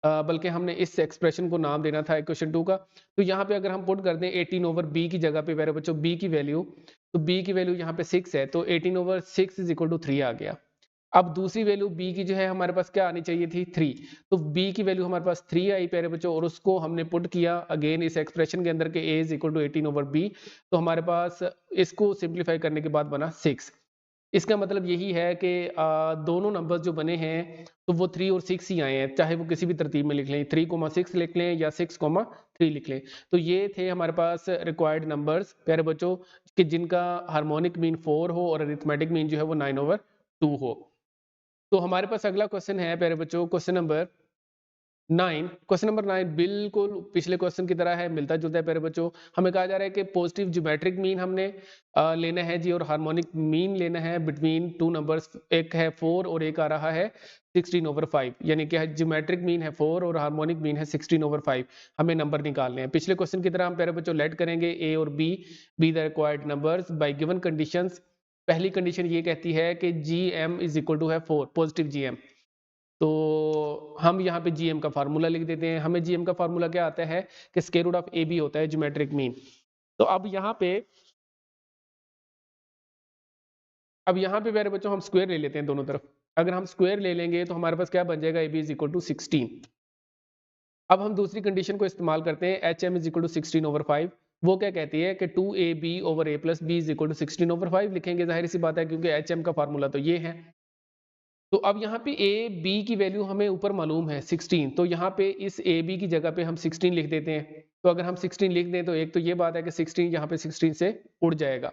बल्कि हमने इस एक्सप्रेशन को नाम देना था इक्वेशन 2 का। तो यहाँ पे अगर हम पुट कर दें 18/B की जगह पे मेरे बच्चों B की वैल्यू, तो B की वैल्यू यहाँ पे 6 है, तो 18/6 इज इक्वल टू 3 आ गया। अब दूसरी वैल्यू B की जो है हमारे पास क्या आनी चाहिए थी, 3। तो B की वैल्यू हमारे पास 3 आई प्यारे बच्चों और उसको हमने पुट किया अगेन इस एक्सप्रेशन के अंदर के A is equal to 18/B। तो हमारे पास इसको सिंप्लीफाई करने के बाद बना 6। इसका मतलब यही है कि दोनों नंबर्स जो बने हैं तो वो 3 और 6 ही आए हैं, चाहे वो किसी भी तरतीब में लिख लें, 3,6 लिख लें या 6,3 लिख लें। तो ये थे हमारे पास रिक्वायर्ड नंबर्स प्यारे बच्चों कि जिनका हार्मोनिक मीन 4 हो और अरिथमेटिक मीन जो है वो 9/2 हो। तो हमारे पास अगला क्वेश्चन है प्यारे बच्चों क्वेश्चन नंबर 9। क्वेश्चन नंबर 9 बिल्कुल पिछले क्वेश्चन की तरह है, मिलता जुलता है प्यारे बच्चों। हमें कहा जा रहा है कि पॉजिटिव ज्योमेट्रिक मीन हमने लेना है जी और हार्मोनिक मीन लेना है बिटवीन टू नंबर्स, एक है 4 और एक आ रहा है 16/5, यानी कि ज्योमेट्रिक मीन है 4 और हार्मोनिक मीन है 16/5। हमें नंबर निकालने हैं। पिछले क्वेश्चन की तरह हम प्यारे बच्चों लेट करेंगे A और B be the required numbers by given conditions. पहली कंडीशन ये कहती है कि GM इज इक्वल टू है 4, पॉजिटिव GM। तो हम यहाँ पे GM का फार्मूला लिख देते हैं। हमें GM का फार्मूला क्या आता है कि स्क्वायर रूट ऑफ AB होता है ज्योमेट्रिक मीन। तो अब यहाँ पे मेरे बच्चों हम स्क्वायर ले लेते हैं दोनों तरफ। अगर हम स्क्वायर ले लेंगे तो हमारे पास क्या बन जाएगा, AB इज इक्वल टू 16। अब हम दूसरी कंडीशन को इस्तेमाल करते हैं, HM इज इक्वल टू 16/5। वो क्या कहती है कि 2AB over A plus B is equal to 16/5 लिखेंगे, जाहिर सी बात है क्योंकि HM का फार्मूला तो ये है। तो अब यहाँ पे A B की वैल्यू हमें ऊपर मालूम है 16, तो यहाँ पे इस A B की जगह पे हम 16 लिख देते हैं। तो अगर हम 16 लिख दें तो एक तो ये बात है कि 16 यहाँ पे 16 से उड़ जाएगा।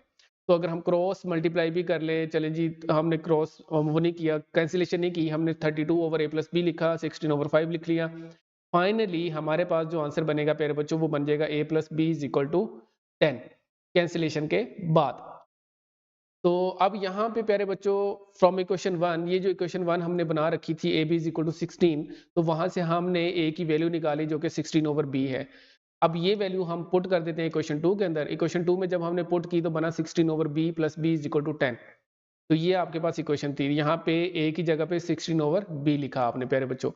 तो अगर हम क्रॉस मल्टीप्लाई भी कर ले, चले जी हमने क्रॉस वो नहीं किया, कैंसिलेशन नहीं की, हमने 32/A प्लस बी लिखा, 16/5 लिख लिया। फाइनली हमारे पास जो आंसर बनेगा प्यारे बच्चों वो बन जाएगा A plus B is equal to 10 cancellation के बाद। तो अब यहाँ पे प्यारे बच्चों फ्रॉम इक्वेशन 1, ये जो इक्वेशन 1 हमने बना रखी थी AB इज इक्वल टू 16, तो वहां से हमने A की वैल्यू निकाली जो कि 16/B है। अब ये वैल्यू हम पुट कर देते हैं इक्वेशन 2 के अंदर। इक्वेशन 2 में जब हमने पुट की तो बना 16/B plus B is equal to 10। तो ये आपके पास इक्वेशन थी। यहाँ पे A की जगह पे 16/B लिखा आपने प्यारे बच्चों।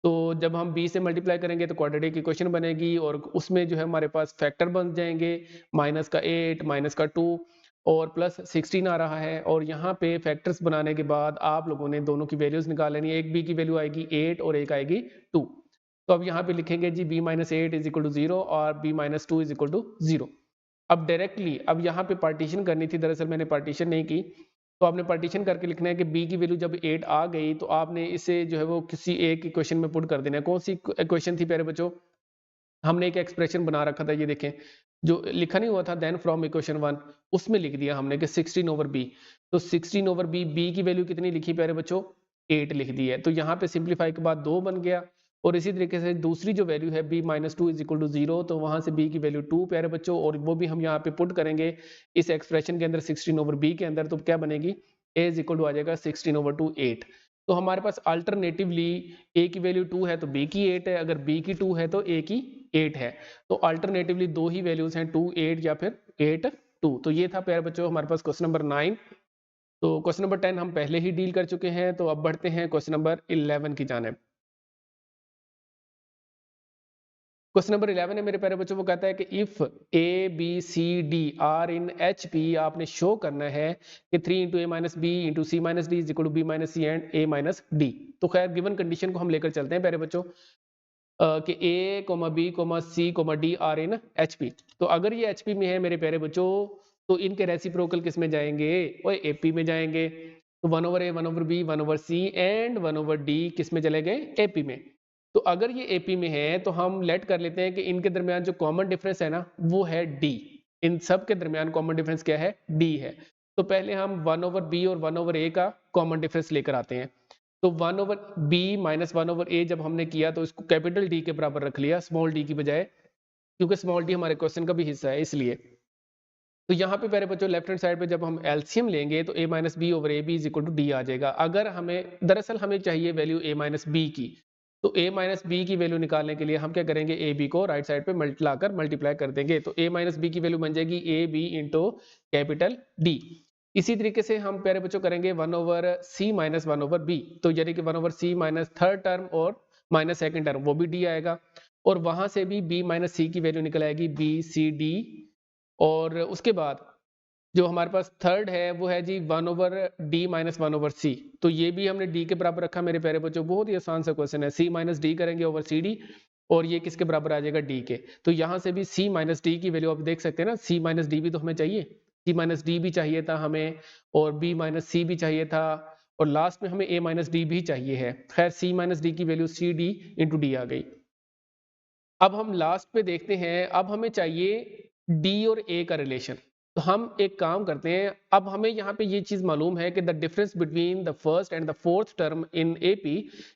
तो जब हम B से मल्टीप्लाई करेंगे तो क्वाड्रेटिक इक्वेशन बनेगी और उसमें जो है हमारे पास फैक्टर बन जाएंगे, माइनस का 8 माइनस का 2 और प्लस 16 आ रहा है, और यहाँ पे फैक्टर्स बनाने के बाद आप लोगों ने दोनों की वैल्यूज निकाल लेनी है। एक b की वैल्यू आएगी 8 और एक आएगी 2। तो अब यहाँ पे लिखेंगे जी b - 8 इज इक्वल टू 0 और b - 2 इज इक्वल टू 0। अब डायरेक्टली अब यहाँ पे पार्टीशन करनी थी, दरअसल मैंने पार्टीशन नहीं की, तो आपने पार्टीशन करके लिखना है कि b की वैल्यू जब 8 आ गई तो आपने इसे जो है वो किसी एक इक्वेशन में पुट कर देना है। कौन सी इक्वेशन थी प्यारे बच्चों? हमने एक एक्सप्रेशन बना रखा था, ये देखें, जो लिखा नहीं हुआ था देन फ्रॉम इक्वेशन 1, उसमें लिख दिया हमने कि 16 ओवर b। तो 16 ओवर b की वैल्यू कितनी लिखी प्यारे बच्चों? 8 लिख दी है। तो यहाँ पे सिंप्लीफाई के बाद 2 बन गया, और इसी तरीके से दूसरी जो वैल्यू है b - 2 इज इक्वल टू 0, तो वहां से b की वैल्यू 2 प्यारे बच्चों, और वो भी हम यहाँ पे पुट करेंगे इस एक्सप्रेशन के अंदर 16 ओवर b के अंदर, तो क्या बनेगी? a इज इक्वल टू आ जाएगा 16 ओवर 2 8। तो हमारे पास अल्टरनेटिवली a की वैल्यू 2 है तो b की 8 है, अगर b की 2 है तो a की 8 है। तो अल्टरनेटिवली दो ही वैल्यूज हैं, 2 8 या फिर 8 2। तो ये था प्यारे बच्चों हमारे पास क्वेश्चन नंबर 9। तो क्वेश्चन नंबर 10 हम पहले ही डील कर चुके हैं, तो अब बढ़ते हैं क्वेश्चन नंबर 11 की जानिब। क्वेश्चन नंबर 11 है मेरे प्यारे बच्चों, वो कहता है कि if A B C D are in H P, आपने शो करना है कि 3 into A minus B into C minus D is equal to B minus C and A minus D. तो खैर गिवन कंडीशन को हम लेकर चलते हैं प्यारे बच्चों कि a comma b comma c comma d are in H P. तो अगर ये एच पी में है मेरे प्यारे बच्चों, तो इनके रेसिप्रोकल किस में जाएंगे? वो ए पी में जाएंगे। तो 1 over A 1 over B 1 over C and 1 over D किस में चले गए? ए पी में। तो अगर ये एपी में है तो हम लेट कर लेते हैं कि इनके दरमियान जो कॉमन डिफरेंस है ना वो है डी। इन सब के दरमियान कॉमन डिफरेंस क्या है? डी है। तो पहले हम 1 ओवर बी और 1 ओवर ए का कॉमन डिफरेंस लेकर आते हैं। तो 1 ओवर बी माइनस 1 ओवर ए जब हमने किया तो इसको कैपिटल डी के बराबर रख लिया स्मॉल डी की बजाय, क्योंकि स्मॉल डी हमारे क्वेश्चन का भी हिस्सा है इसलिए। तो यहाँ पे प्यारे बच्चों लेफ्ट हैंड साइड पे जब हम एलसीएम लेंगे तो a minus b over a b is equal to d आ जाएगा। अगर हमें दरअसल हमें चाहिए वैल्यू a माइनस बी की, तो a माइनस बी की वैल्यू निकालने के लिए हम क्या करेंगे? ए बी को राइट साइड पे मल्टीप्लाई कर देंगे, तो a माइनस बी की वैल्यू बन जाएगी A B into capital D. इसी तरीके से हम प्यारे बच्चों करेंगे 1 over C minus 1 over B, तो यानी कि 1 over C minus third term और माइनस सेकेंड टर्म, वो भी डी आएगा। और वहां से भी b माइनस सी की वैल्यू निकल आएगी बी सी डी। और उसके बाद जो हमारे पास थर्ड है वो है जी 1 ओवर डी माइनस 1 ओवर सी। तो ये भी हमने डी के बराबर रखा मेरे प्यारे बच्चों, बहुत ही आसान सा क्वेश्चन है। सी माइनस डी करेंगे ओवर सी डी, और ये किसके बराबर आ जाएगा? डी के। तो यहाँ से भी सी माइनस डी की वैल्यू आप देख सकते हैं ना, सी माइनस डी भी तो हमें चाहिए, सी माइनस डी भी चाहिए था हमें, और बी माइनस सी भी चाहिए था, और लास्ट में हमें ए माइनस डी भी चाहिए है। खैर सी माइनस डी की value c D into d आ गई। अब हम लास्ट पे देखते हैं, अब हमें चाहिए डी और ए का रिलेशन। तो हम एक काम करते हैं, अब हमें यहाँ पे ये चीज मालूम है कि the difference between the first and the fourth term in AP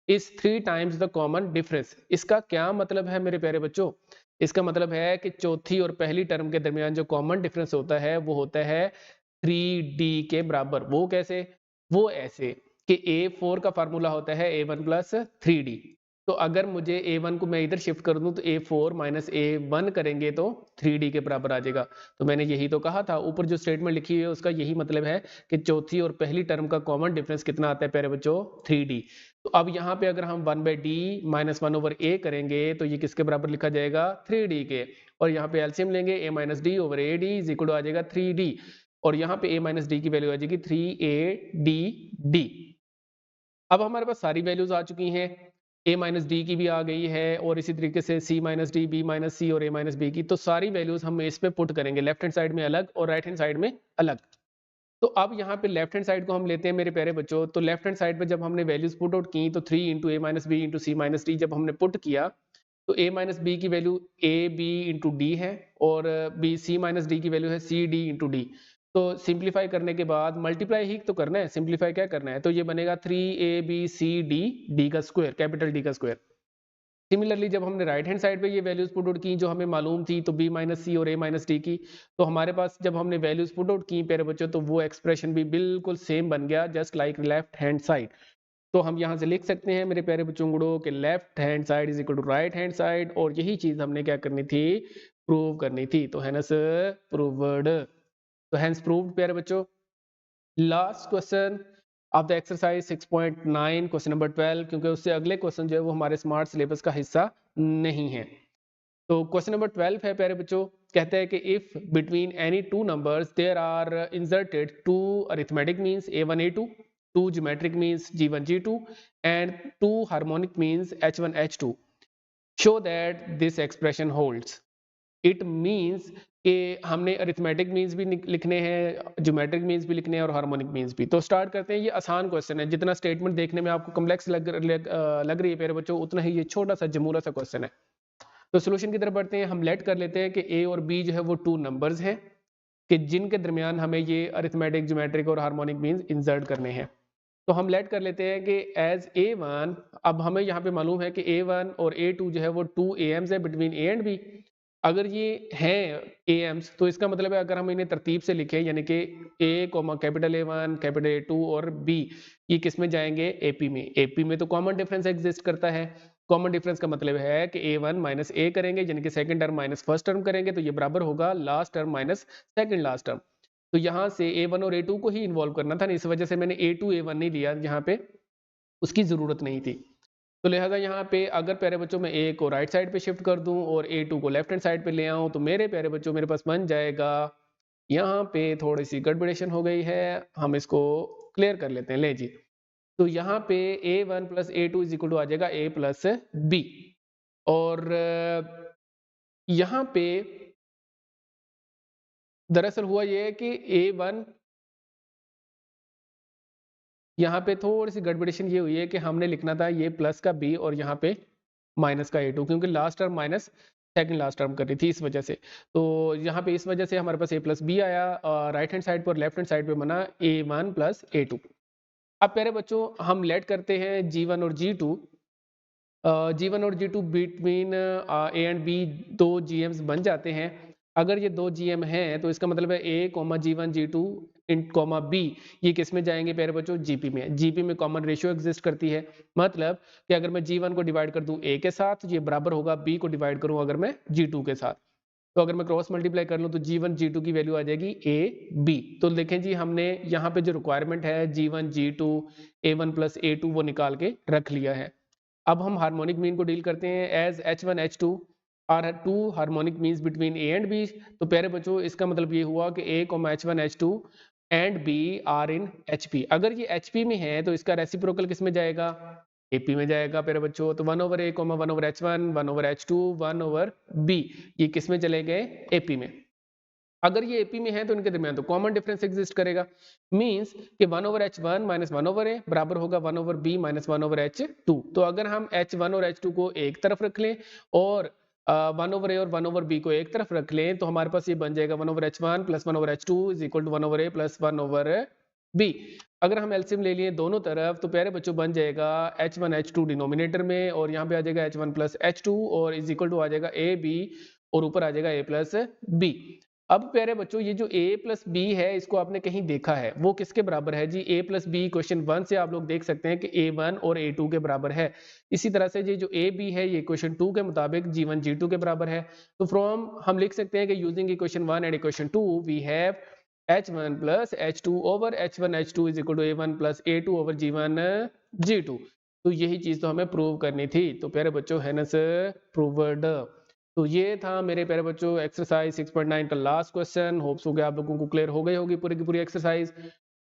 is 3 times the common difference. इसका क्या मतलब है मेरे प्यारे बच्चों? इसका मतलब है कि चौथी और पहली टर्म के दरमियान जो कॉमन डिफरेंस होता है वो होता है 3d के बराबर। वो कैसे? वो ऐसे कि a4 का फार्मूला होता है a1 प्लस 3d। तो अगर मुझे a1 को मैं इधर शिफ्ट कर दूं तो a4 माइनस a1 करेंगे तो 3d के बराबर आ जाएगा। तो मैंने यही तो कहा था, ऊपर जो स्टेटमेंट लिखी हुई है उसका यही मतलब है कि चौथी और पहली टर्म का कॉमन डिफरेंस कितना आता है प्यारे बच्चों? 3d। तो अब यहाँ पे अगर हम 1/d माइनस 1 ओवर a करेंगे तो ये किसके बराबर लिखा जाएगा? 3d के। और यहाँ पे एलसीएम लेंगे a minus d over a d is equal to आ जाएगा 3d, और यहाँ पे a माइनस डी की वैल्यू आ जाएगी 3ADD। अब हमारे पास सारी वैल्यूज आ चुकी हैं, a माइनस डी की भी आ गई है, और इसी तरीके से c minus d, b minus c और a माइनस बी की। तो सारी वैल्यूज हम इस पे पुट करेंगे, लेफ्ट हैंड साइड में अलग और राइट हैंड साइड में अलग। तो अब यहाँ पे लेफ्ट हैंड साइड को हम लेते हैं मेरे प्यारे बच्चों। तो लेफ्ट हैंड साइड पे जब हमने वैल्यूज पुट आउट की तो 3 into A minus B into C minus D जब हमने पुट किया तो a माइनस बी की value A B into D है, और बी सी माइनस डी की वैल्यू है सी डी इंटू डी। तो सिंप्लीफाई करने के बाद मल्टीप्लाई ही तो करना है, सिंप्लीफाई क्या करना है, तो ये बनेगा 3ABCD डी का स्क्वायर, कैपिटल डी का स्क्वायर। सिमिलरली जब हमने राइट हैंड साइड पे ये वैल्यूज पुट आउट की जो हमें मालूम थी, तो b माइनस सी और a माइनस डी की, तो हमारे पास जब हमने वैल्यूज पुट आउट की प्यारे बच्चों तो वो एक्सप्रेशन भी बिल्कुल सेम बन गया, just like left hand side. तो हम यहाँ से लिख सकते हैं मेरे प्यारे बच्चों गुड़ो कि left hand side is equal to right hand side, और यही चीज हमने क्या करनी थी? प्रूव करनी थी। तो हैंस प्रूव्ड, तो हैंस प्रूव्ड प्यारे बच्चों। Last question of the exercise 6.9 question number 12, क्योंकि उससे अगले क्वेश्चन जो है वो हमारे स्मार्ट सिलेबस का हिस्सा नहीं है। तो क्वेश्चन नंबर 12 है प्यारे बच्चों, कहते हैं कि if between any two numbers there are inserted two arithmetic means a1 a2, two geometric means g1 g2 and two harmonic means h1 h2, show that this expression holds. It means कि हमने अरिथमेटिक मीन्स भी लिखने हैं, ज्योमेट्रिक मीन्स भी लिखने हैं और हार्मोनिक मीन्स भी। तो स्टार्ट करते हैं। ये आसान क्वेश्चन है, जितना स्टेटमेंट देखने में आपको कॉम्प्लेक्स लग रही है प्यारे बच्चों, उतना ही ये छोटा सा जमूला सा क्वेश्चन है। तो सोल्यूशन की तरफ बढ़ते हैं। हम लेट कर लेते हैं कि ए और बी जो है वो टू नंबर्स हैं कि जिनके दरमियान हमें ये अरिथमेटिक, ज्योमेट्रिक और हार्मोनिक मीन्स इंसर्ट करने हैं। तो हम लेट कर लेते हैं कि एज a1, अब हमें यहाँ पे मालूम है कि a1 और a2 जो है वो टू एम्स है बिटवीन a एंड b। अगर ये हैं एम्स तो इसका मतलब है अगर हम इन्हें तरतीब से लिखें, यानी कि a comma capital A1 capital A2 और b, ये किस में जाएंगे? AP में। AP में तो कॉमन डिफरेंस एग्जिस्ट करता है। कॉमन डिफरेंस का मतलब है कि a1 माइनस a करेंगे, यानी कि second term minus first term करेंगे, तो ये बराबर होगा last term minus second last term. तो यहाँ से a1 और a2 को ही इन्वॉल्व करना था, इस वजह से मैंने a2 a1 नहीं लिया, यहाँ पे उसकी जरूरत नहीं थी। तो लिहाजा यहाँ पे अगर प्यारे बच्चों मैं a को राइट साइड पे शिफ्ट कर दूं और a2 को लेफ्ट हैंड साइड पे ले आऊं, तो मेरे प्यारे बच्चों मेरे पास बन जाएगा, यहाँ पे थोड़ी सी गड़बड़ेशन हो गई है, हम इसको क्लियर कर लेते हैं। ले जी, तो यहाँ पे a1 plus a2 is equal to आ जाएगा a प्लस b, और यहाँ पे दरअसल हुआ ये है कि a1, यहाँ पे थोड़ी सी गड़बड़ेशन ये हुई है कि हमने लिखना था ये प्लस का b और यहाँ पे माइनस का a2, क्योंकि last term minus second last term कर रही थी, इस वजह से। तो यहाँ पे इस वजह से हमारे पास a प्लस बी आया, राइट हैंड साइड पर लेफ्ट हैंड साइड पे बना a1 प्लस a2। अब प्यारे बच्चों हम लेट करते हैं g1 और g2। g1 और g2 between a and b दो gms बन जाते हैं। अगर ये दो gm हैं तो इसका मतलब है a comma g1 g2 in comma b, ये किस में जाएंगे प्यारे बच्चों? gp में। gp में कॉमन रेशियो एग्जिस्ट करती है, मतलब कि अगर मैं g1 को डिवाइड कर दूं a के साथ, ये बराबर होगा b को डिवाइड करूं अगर मैं g2 के साथ। तो अगर मैं क्रॉस मल्टीप्लाई कर लूं तो g1 g2 की वैल्यू आ जाएगी a b। तो देखें जी, हमने यहाँ पे जो रिक्वायरमेंट है g1 g2 a1 plus a2 वो निकाल के रख लिया है। अब हम हार्मोनिक मीन को डील करते हैं। As h1 h2 are two harmonic means between a and b। तो प्यारे बच्चों इसका मतलब ये हुआ कि a, h1 h2 and b are in hp। अगर ये hp में है तो इसका रेसिप्रोकल किस में जाएगा? ap में जाएगा प्यारे बच्चों। तो 1 over a, 1 over h1, 1 over h2, 1 over b, ये किस में चले गए? ap में। अगर ये AP में है तो इनके दरमियान तो कॉमन डिफरेंस एग्जिस्ट करेगा, मींस कि 1 over h1 minus 1 over a बराबर होगा 1 over b minus 1 over h2। तो अगर हम h1 और h2 को एक तरफ रख लें और 1 ओवर a और 1 ओवर b को एक तरफ रख लें, तो हमारे पास ये बन जाएगा 1 over h1 plus 1 over h2 is equal to 1 over a plus 1 over b। अगर हम एलसीएम ले लिए दोनों तरफ तो प्यारे बच्चों बन जाएगा h1 h2 डिनोमिनेटर में, और यहाँ पे आ जाएगा h1 प्लस h2 और इज इक्वल टू आ जाएगा a b और ऊपर आ जाएगा a प्लस b। अब प्यारे बच्चों ये जो a प्लस बी है इसको आपने कहीं देखा है, वो किसके बराबर है जी? a प्लस बी क्वेश्चन 1 से आप लोग देख सकते हैं कि a1 और a2 के बराबर है। इसी तरह से ये जो a b है ये इक्वेशन 2 के मुताबिक g1 g2 के बराबर है। तो फ्रॉम हम लिख सकते हैं कि using equation 1 and equation 2 we have h1 plus h2 over h1 h2 is equal to a1 plus a2 over g1 g2। तो यही चीज तो हमें प्रूव करनी थी। तो प्यारे बच्चों हैनस प्रूव्ड। तो ये था मेरे प्यारे बच्चों एक्सरसाइज 6.9 का लास्ट क्वेश्चन। होप्स हो गया आप लोगों को क्लियर हो गई होगी पूरी की पूरी एक्सरसाइज।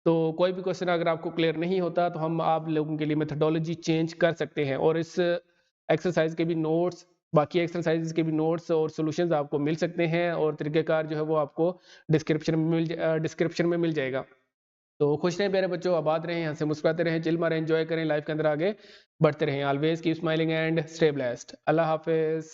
तो कोई भी क्वेश्चन अगर आपको क्लियर नहीं होता तो हम आप लोगों के लिए मेथडोलॉजी चेंज कर सकते हैं, और इस एक्सरसाइज के भी नोट्स, बाकी एक्सरसाइजेज के भी नोट्स और सॉल्यूशंस आपको मिल सकते हैं, और तरीक़ेकार जो है वो आपको डिस्क्रिप्शन में मिल जाएगा। तो खुश रहें प्यारे बच्चों, आबाद रहें, यहाँ से मुस्कुराते रहें, चिल मारें, एंजॉय करें, लाइफ के अंदर आगे बढ़ते रहें। Always keep smiling and stay blessed. Allah Hafiz.